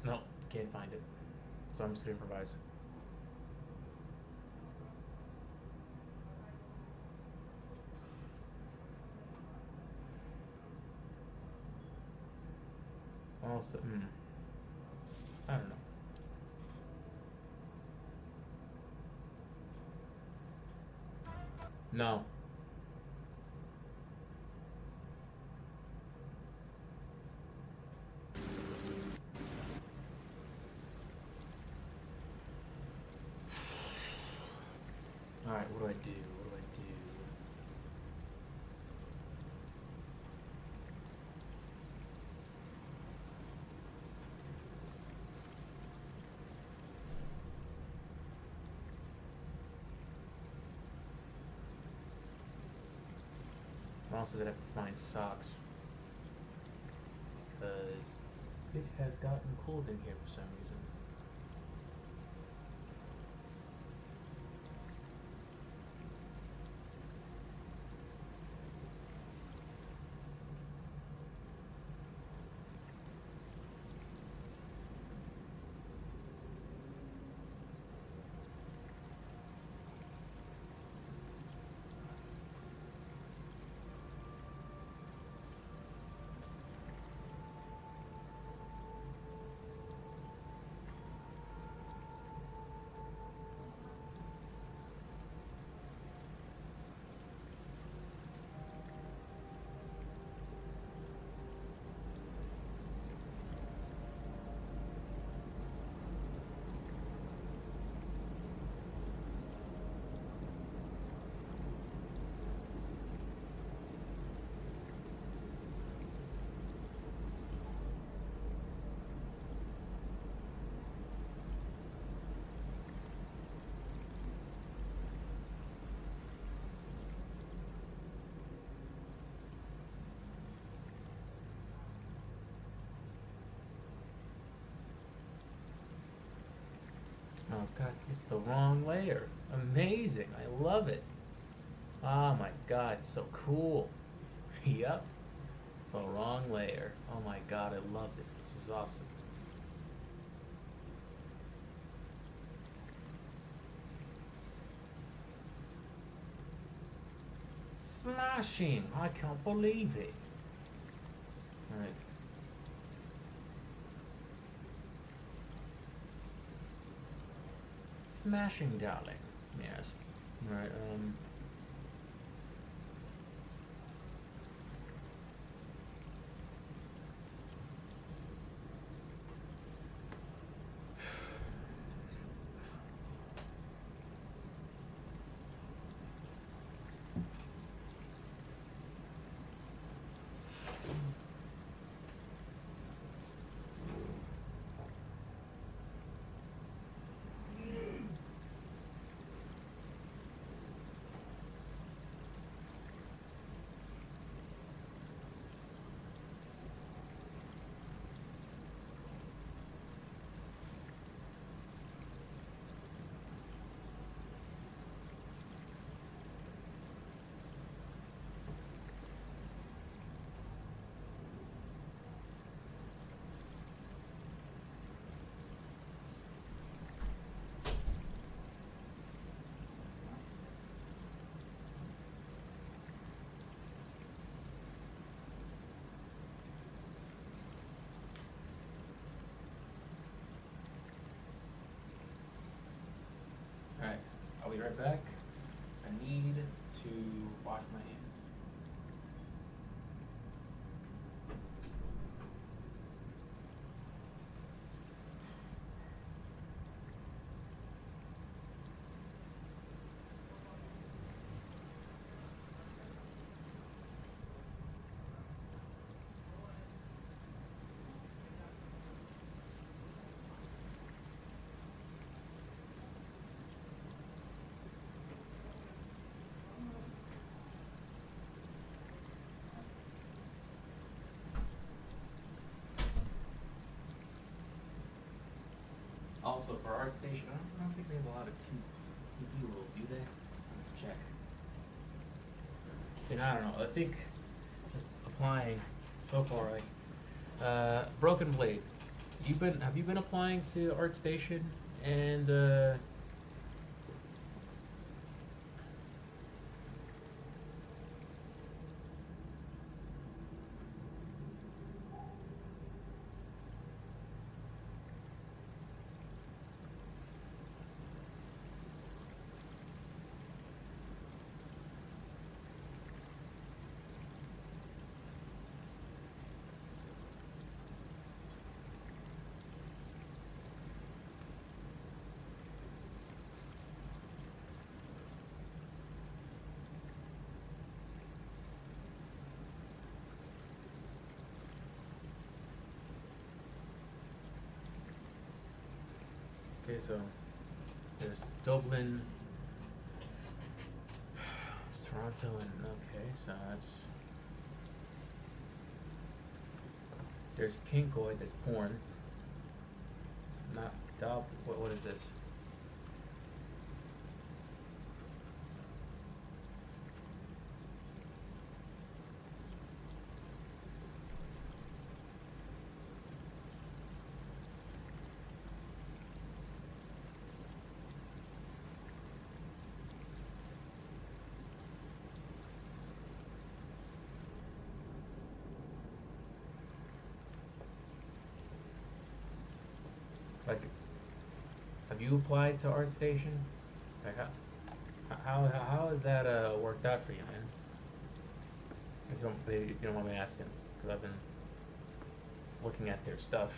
no, can't find it. So I'm just gonna improvise. Also, I don't know. No. Alright, what do I do? What do I do? I'm also gonna have to find socks. Because it has gotten cold in here for some reason. Oh god, it's the wrong layer. Amazing. I love it. Oh my god, so cool. Yep. The wrong layer. Oh my god, I love this. This is awesome. Smashing! I can't believe it. Alright. Smashing, darling. Yes. Alright, right back. I need to wash my hands. Also, for ArtStation, I don't think they have a lot of TV rules, do they? Let's check. And I don't know. I think just applying so far, like Broken Blade. Have you been applying to ArtStation and okay, so there's Dublin, Toronto, and okay, so there's Kinkoid, that's porn. Not dub. What is this? Like, have you applied to ArtStation? Like, how has that worked out for you, man? If you don't mind me asking, because I've been looking at their stuff.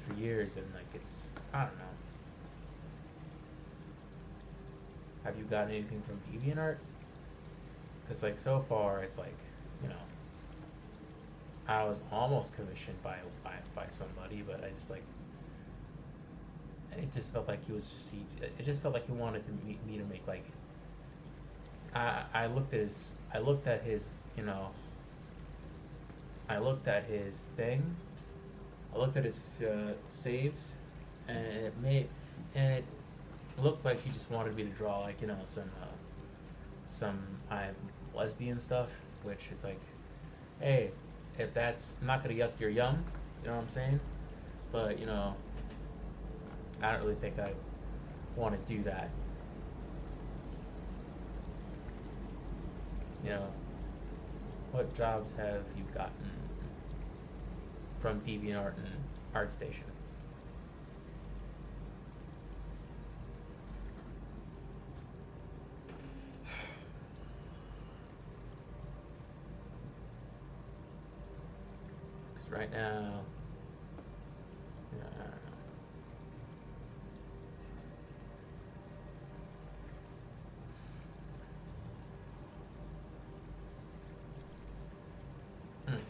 For years, and like it's, I don't know. Have you gotten anything from DeviantArt? Because like so far, it's like, you know, I was almost commissioned by somebody, but I just like, it just felt like it just felt like he wanted to me to make like, I looked at his, you know, I looked at his thing, I looked at his saves, and it looked like he just wanted me to draw like, you know, some lesbian stuff, which it's like, hey, if that's not gonna yuck your yum, you know what I'm saying? But you know, I don't really think I want to do that. You know, what jobs have you gotten from DeviantArt and ArtStation? Because right now, you know, I don't know. Hmm.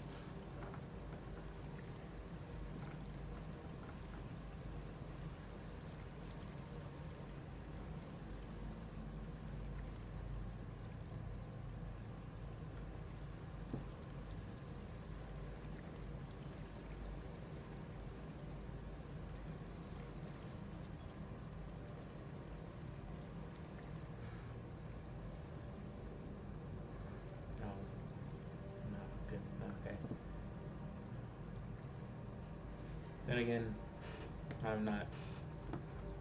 No, no, good, no, okay. Then again, I'm not.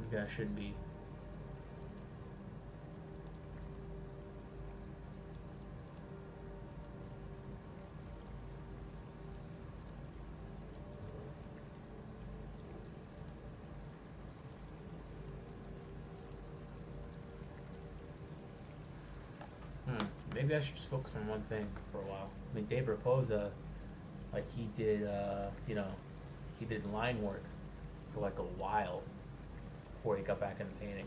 Maybe I shouldn't be maybe I should just focus on one thing for a while. I mean, Dave Raposa, like he did, he did line work for like a while before he got back into painting.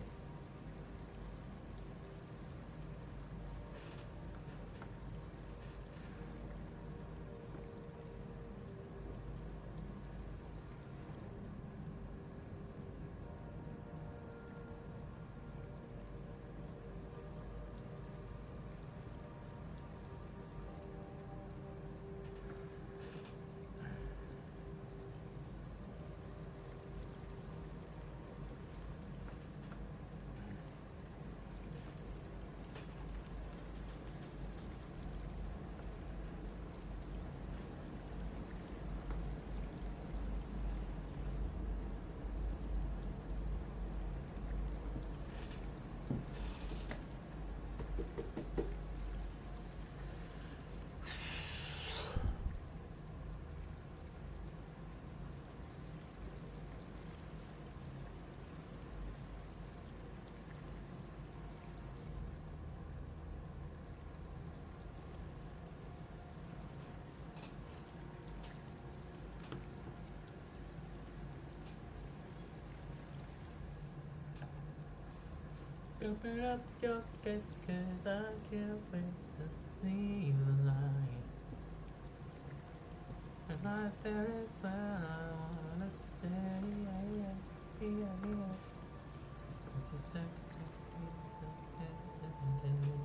Open up your gates, 'cause I can't wait to see you lying. And right there is where I wanna stay. Yeah. 'Cause your sex takes me to heaven.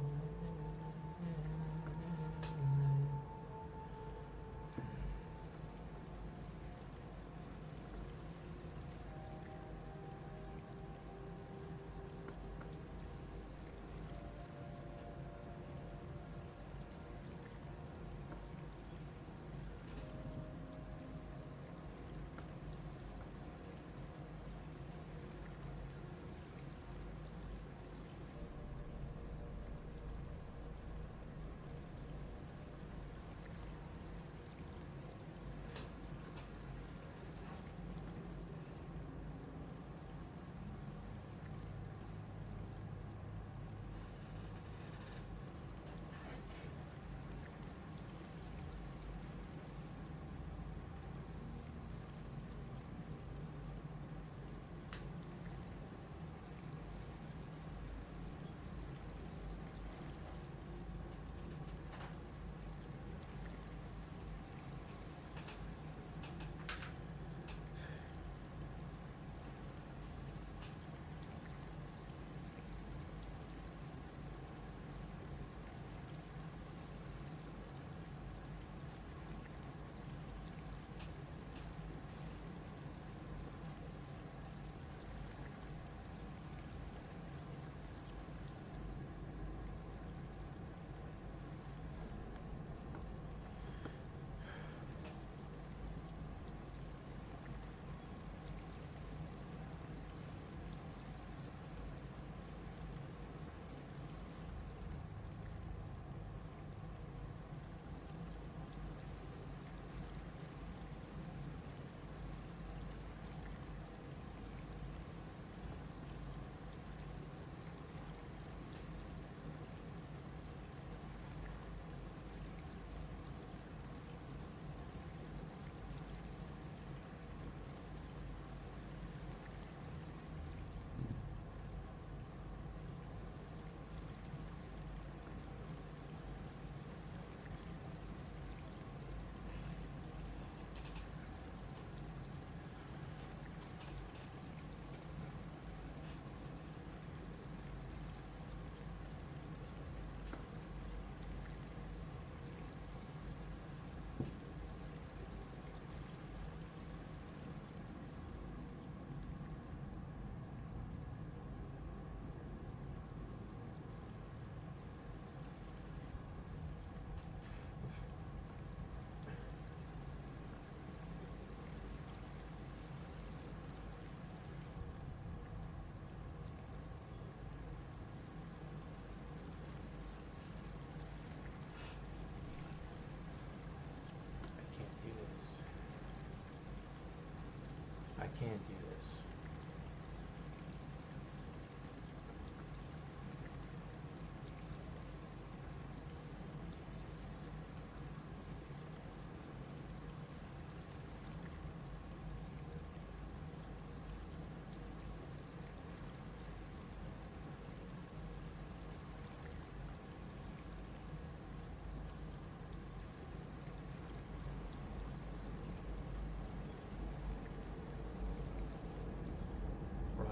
I can't do this.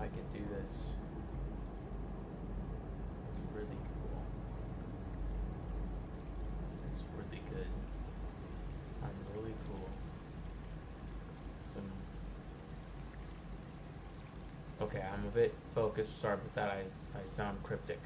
I could do this. It's really cool. It's really good. I'm really cool. Some. Okay, I'm a bit focused. Sorry about that. I sound cryptic.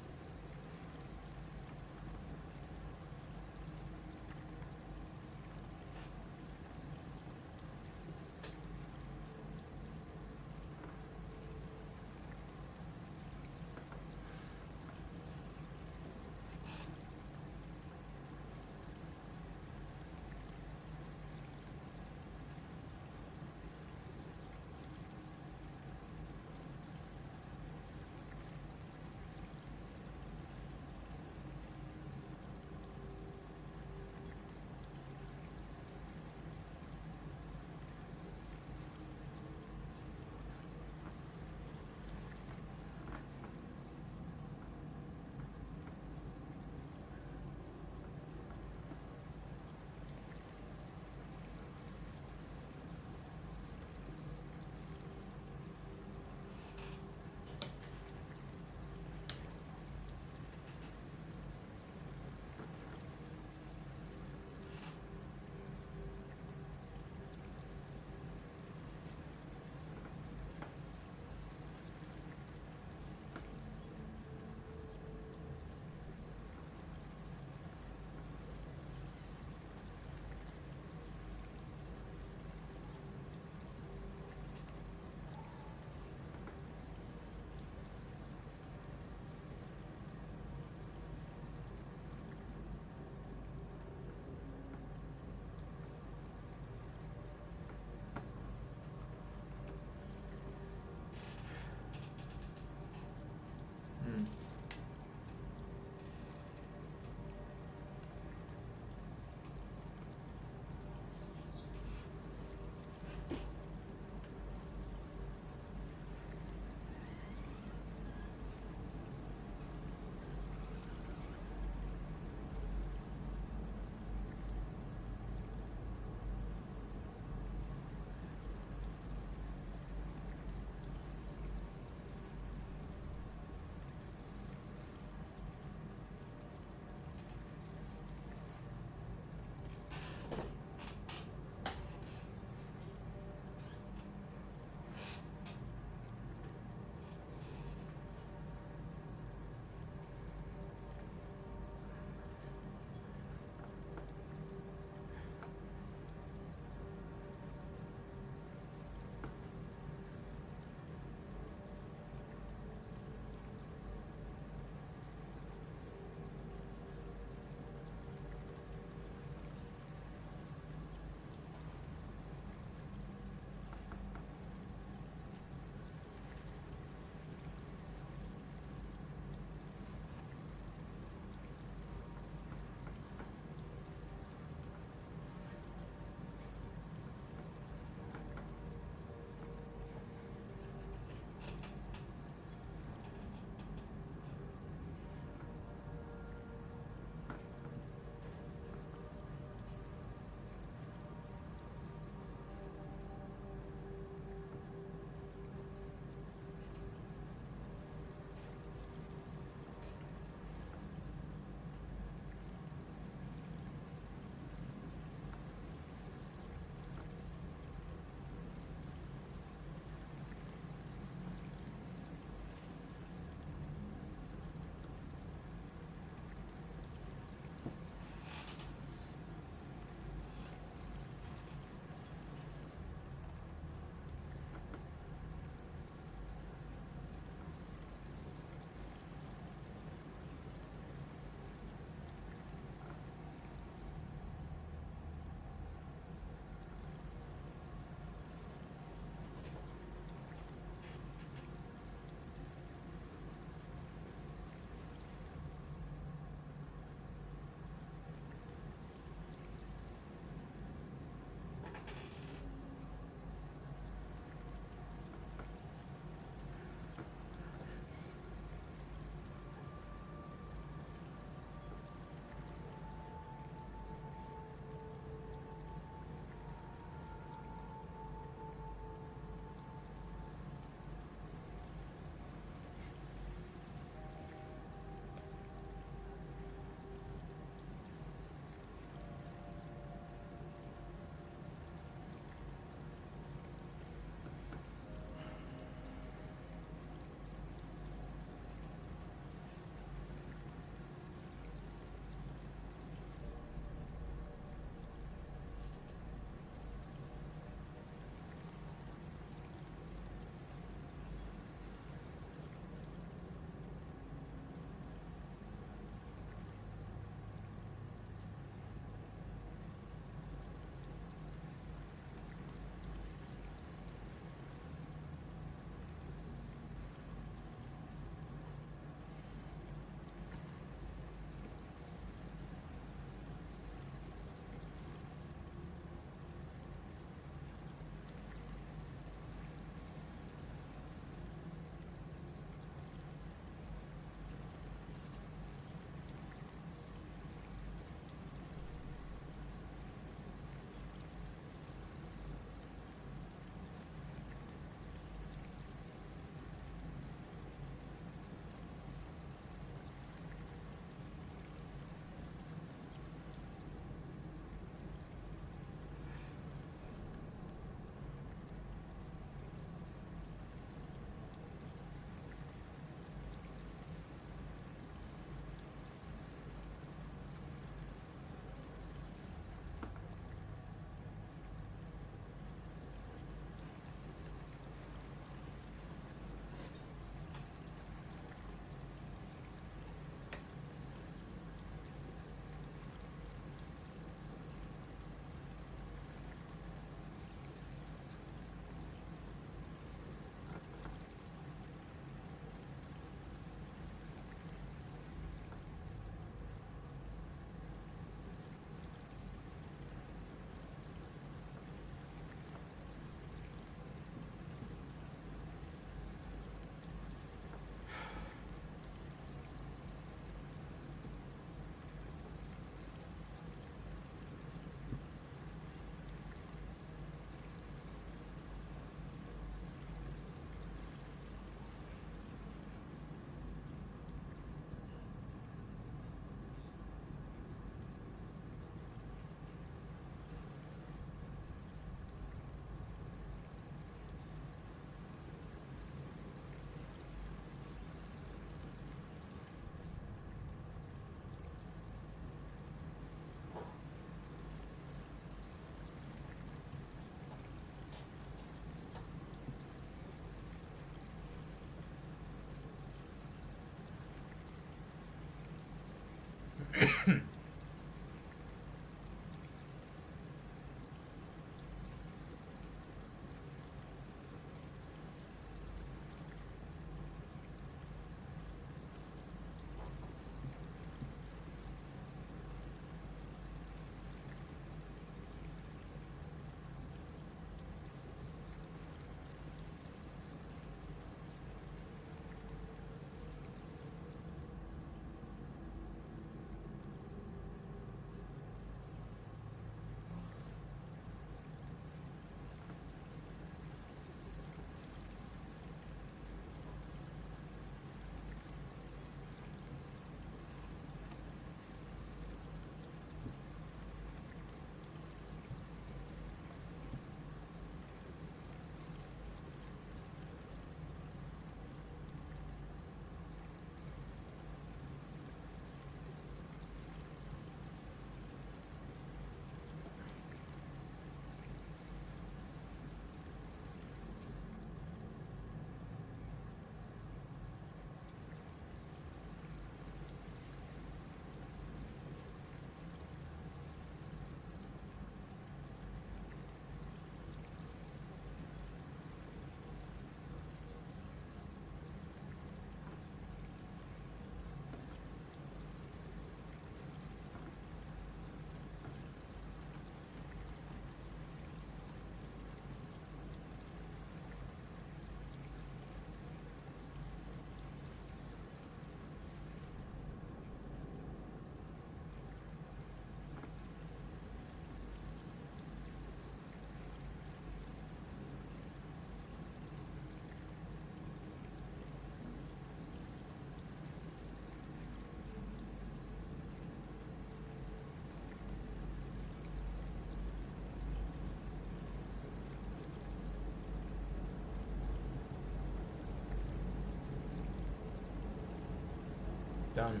Done.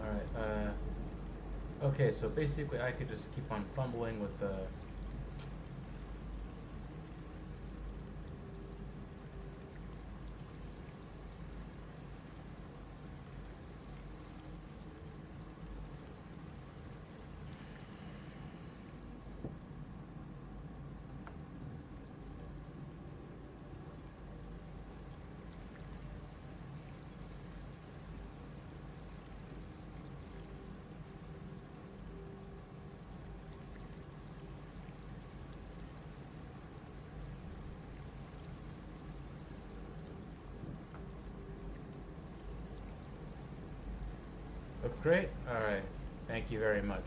Alright, okay, so basically I could just keep on fumbling with the... Looks great? Alright, thank you very much.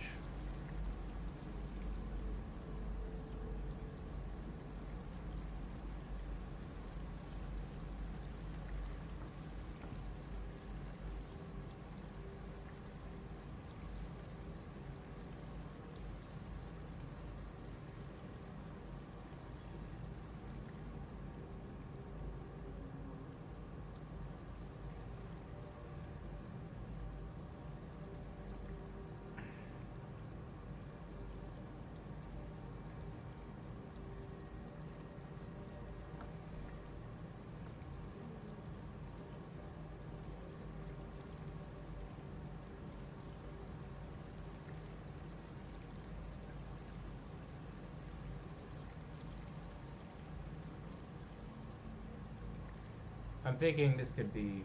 I'm thinking this could be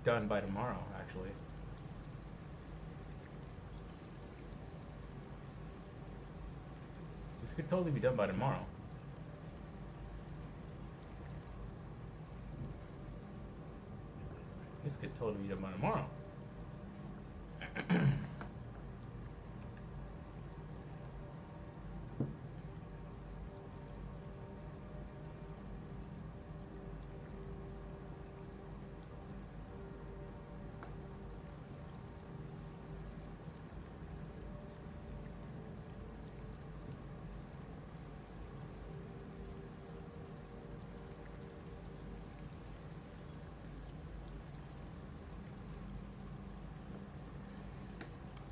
done by tomorrow, actually. This could totally be done by tomorrow. This could totally be done by tomorrow.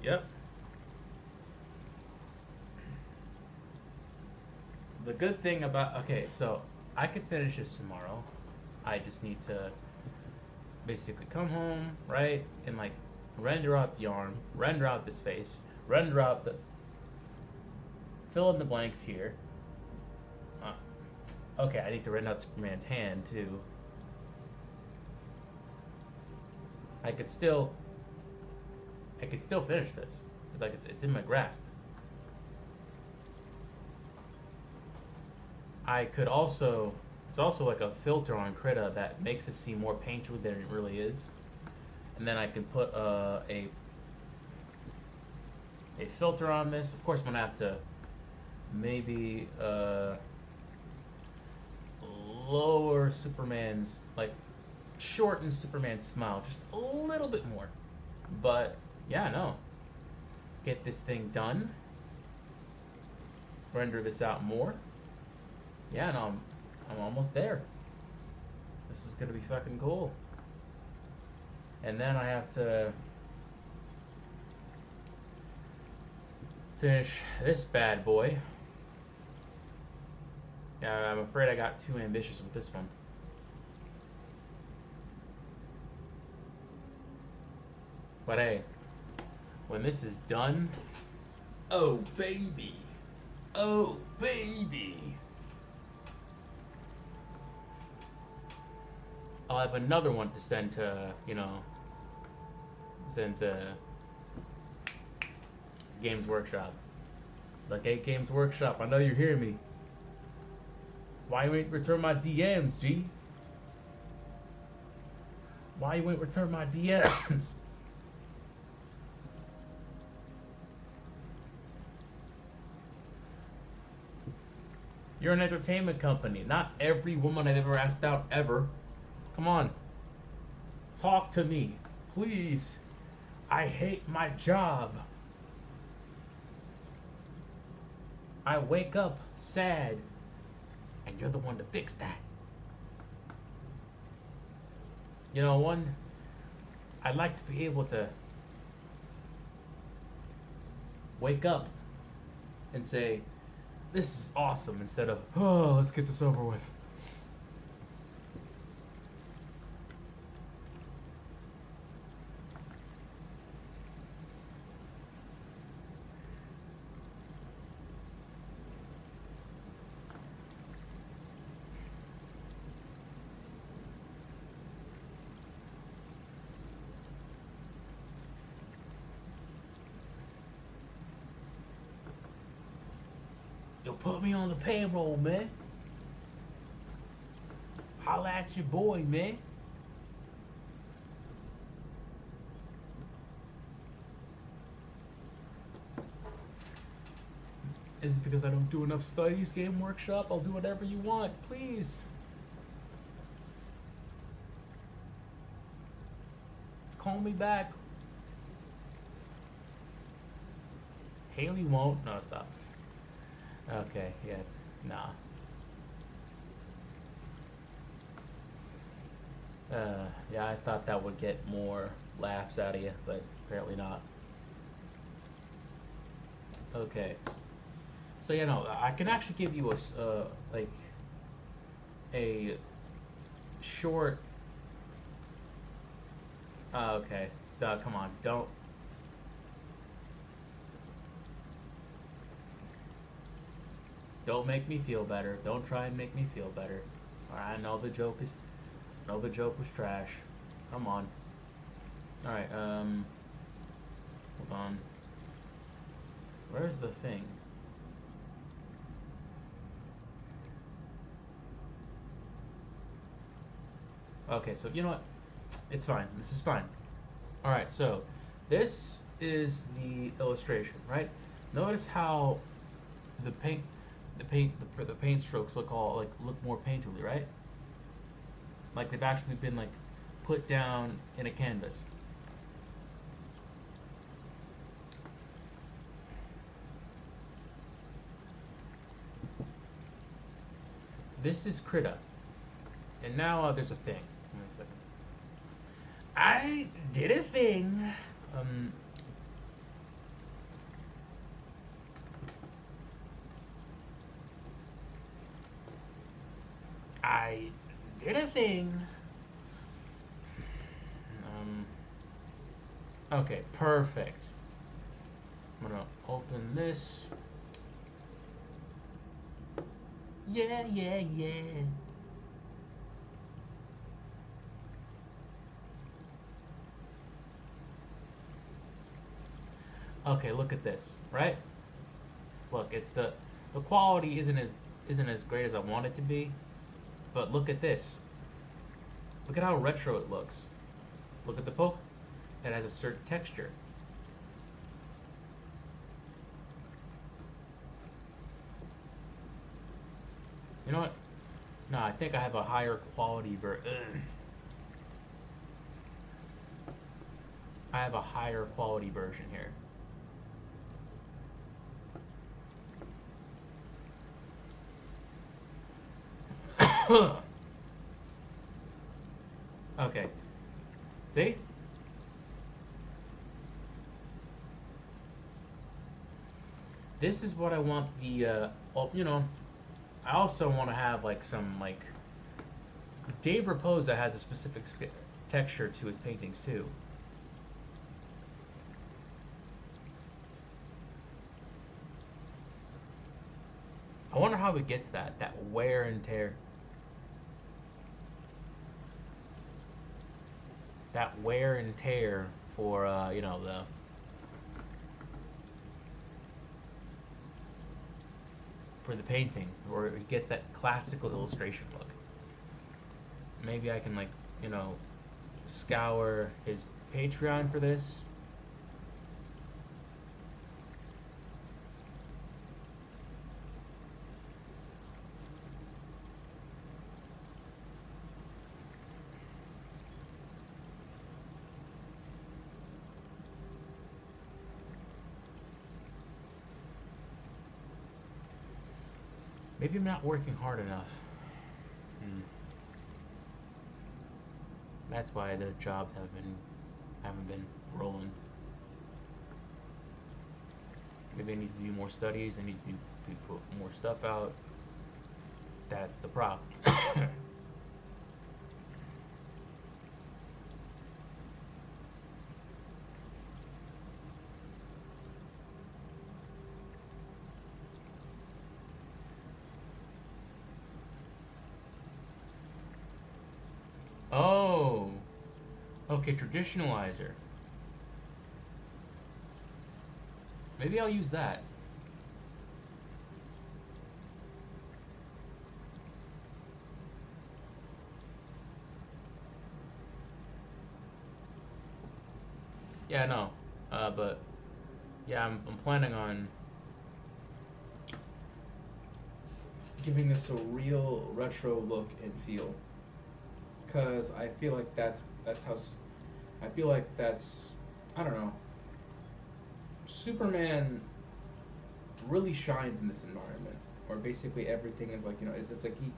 Yep. The good thing about... Okay, so I could finish this tomorrow. I just need to basically come home, right? And like render out the arm, render out this face, render out the, fill in the blanks here. Okay, I need to render out Superman's hand too. I could still finish this. It's like it's in my grasp. I could also, it's also like a filter on Krita that makes it seem more painterly than it really is. And then I can put a filter on this. Of course, I'm gonna have to maybe lower Superman's, like shorten Superman's smile just a little bit more. But yeah, no. Get this thing done. Render this out more. Yeah, no, I'm almost there. This is gonna be fucking cool. And then I have to finish this bad boy. Yeah, I'm afraid I got too ambitious with this one. But hey, when this is done, oh baby, oh baby, I'll have another one to send to, you know, send to Games Workshop. Like, hey, Games Workshop, I know you hear me. Why you ain't return my DMs, G? Why you ain't return my DMs? You're an entertainment company. Not every woman I've ever asked out ever. Come on. Talk to me. Please. I hate my job. I wake up sad. And you're the one to fix that. You know, I'd like to be able to wake up and say, this is awesome, instead of, oh, let's get this over with. Yo, put me on the payroll, man. Holla at your boy, man. Is it because I don't do enough studies, Game Workshop? I'll do whatever you want, please. Call me back. Haley won't. No, stop. Okay, yeah, it's, nah. Yeah, I thought that would get more laughs out of you, but apparently not. Okay. So, you know, I can actually give you a, like, a short... okay. Come on, don't... Don't make me feel better. Don't try and make me feel better. Alright, I know the joke was trash. Come on. Alright, hold on. Where's the thing? Okay, so you know what? It's fine. This is fine. Alright, so this is the illustration, right? Notice how the paint strokes look more painterly, right? Like they've actually been like put down in a canvas. This is Krita, and now there's a thing. Give me a second. I did a thing. I did a thing. Okay, perfect. I'm gonna open this. Yeah, yeah, yeah. Okay, look at this, right? Look, it's the quality isn't as great as I want it to be, but look at this. Look at how retro it looks. Look at the poke. It has a certain texture. You know what? No, I think I have a higher quality I have a higher quality version here. Okay. See? This is what I want the I also want to have like some like Dave Raposa has a specific texture to his paintings too. I wonder how he gets that wear and tear. That wear and tear for the paintings, where it gets that classical illustration look. Maybe I can like scour his Patreon for this. Maybe I'm not working hard enough. That's why the jobs haven't been rolling. Maybe I need to do more studies. I need to put more stuff out. That's the problem. Oh, okay, traditionalizer. Maybe I'll use that. Yeah, no. But yeah, I'm planning on giving this a real retro look and feel, because I feel like that's how I feel like that's I don't know. Superman really shines in this environment, where basically everything is like it's like he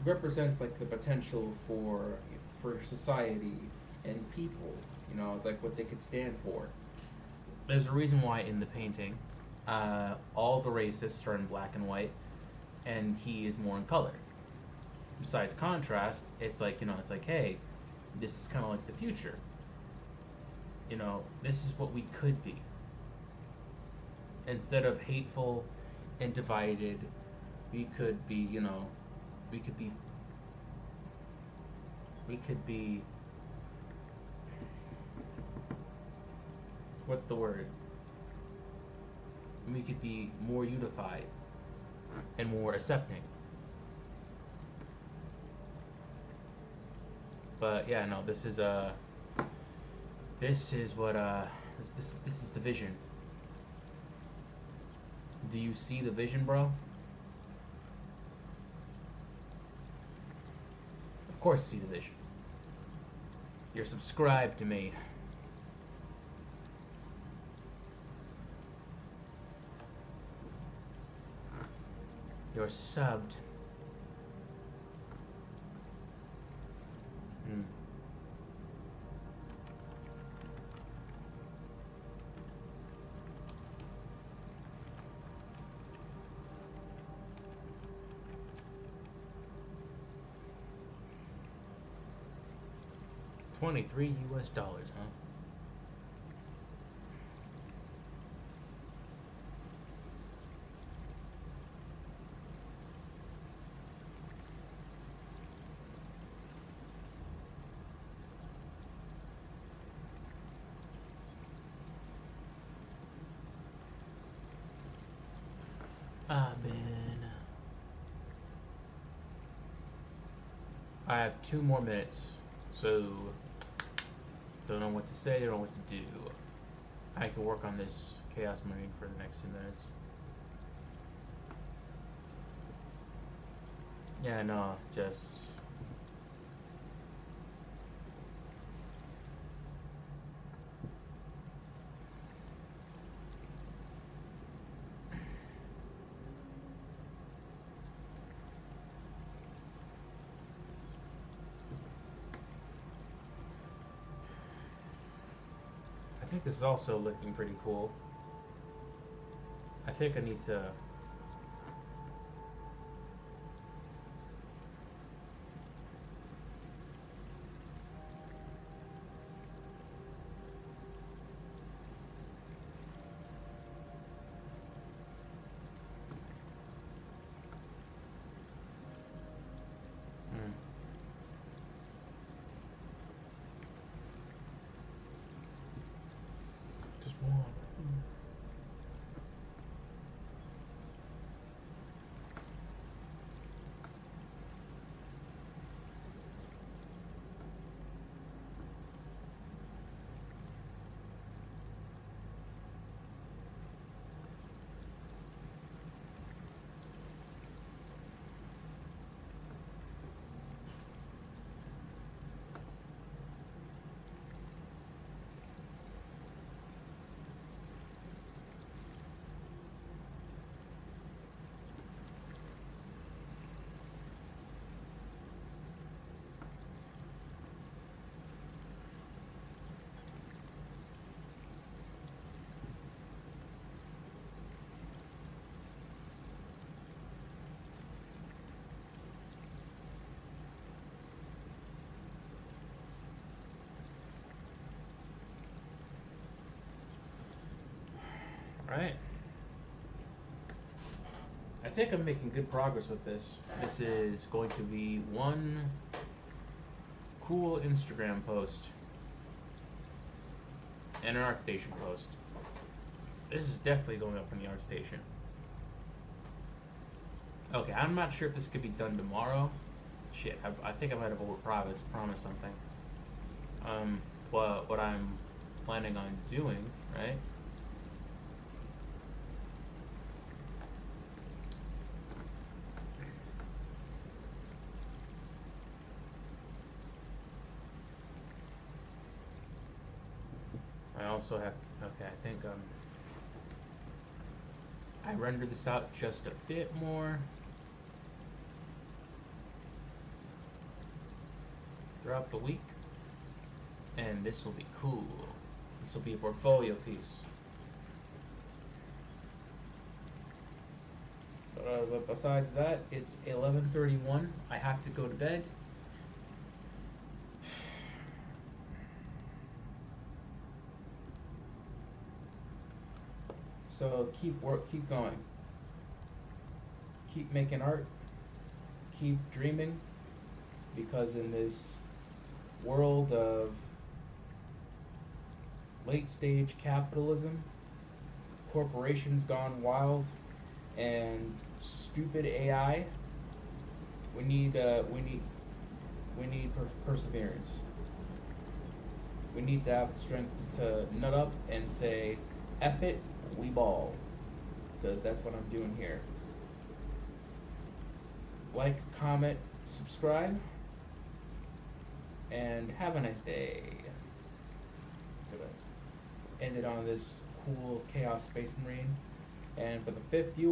represents like the potential for society and people. It's like what they could stand for. There's a reason why in the painting, all the racists are in black and white, and he is more in color. Besides contrast, it's like it's like, hey, this is kind of like the future. This is what we could be. Instead of hateful and divided, we could be, we could be, we could be, what's the word? We could be more unified and more accepting. But yeah, no, this is what this is the vision. Do you see the vision, bro? Of course you see the vision. You're subscribed to me. You're subbed. 23 US dollars, huh? Ah, man. I have 2 more minutes, so don't know what to say, don't know what to do. I can work on this Chaos Marine for the next 2 minutes. Yeah, no, just... I think this is also looking pretty cool. I think I need to... Hmm. Just one. Right. I think I'm making good progress with this. This is going to be one cool Instagram post and an ArtStation post. This is definitely going up on the ArtStation. Okay, I'm not sure if this could be done tomorrow. Shit, I think I might have promised something. What I'm planning on doing, right? I also have to, okay, I think I render this out just a bit more throughout the week, and this will be cool. This will be a portfolio piece. But besides that, it's 11:31. I have to go to bed. So keep going. Keep making art. Keep dreaming, because in this world of late stage capitalism, corporations gone wild, and stupid AI, we need perseverance. We need to have the strength to nut up and say, "F it, we ball," because that's what I'm doing here. Like, comment, subscribe, and have a nice day. Gonna end it on this cool Chaos Space Marine, and for the 5th viewer.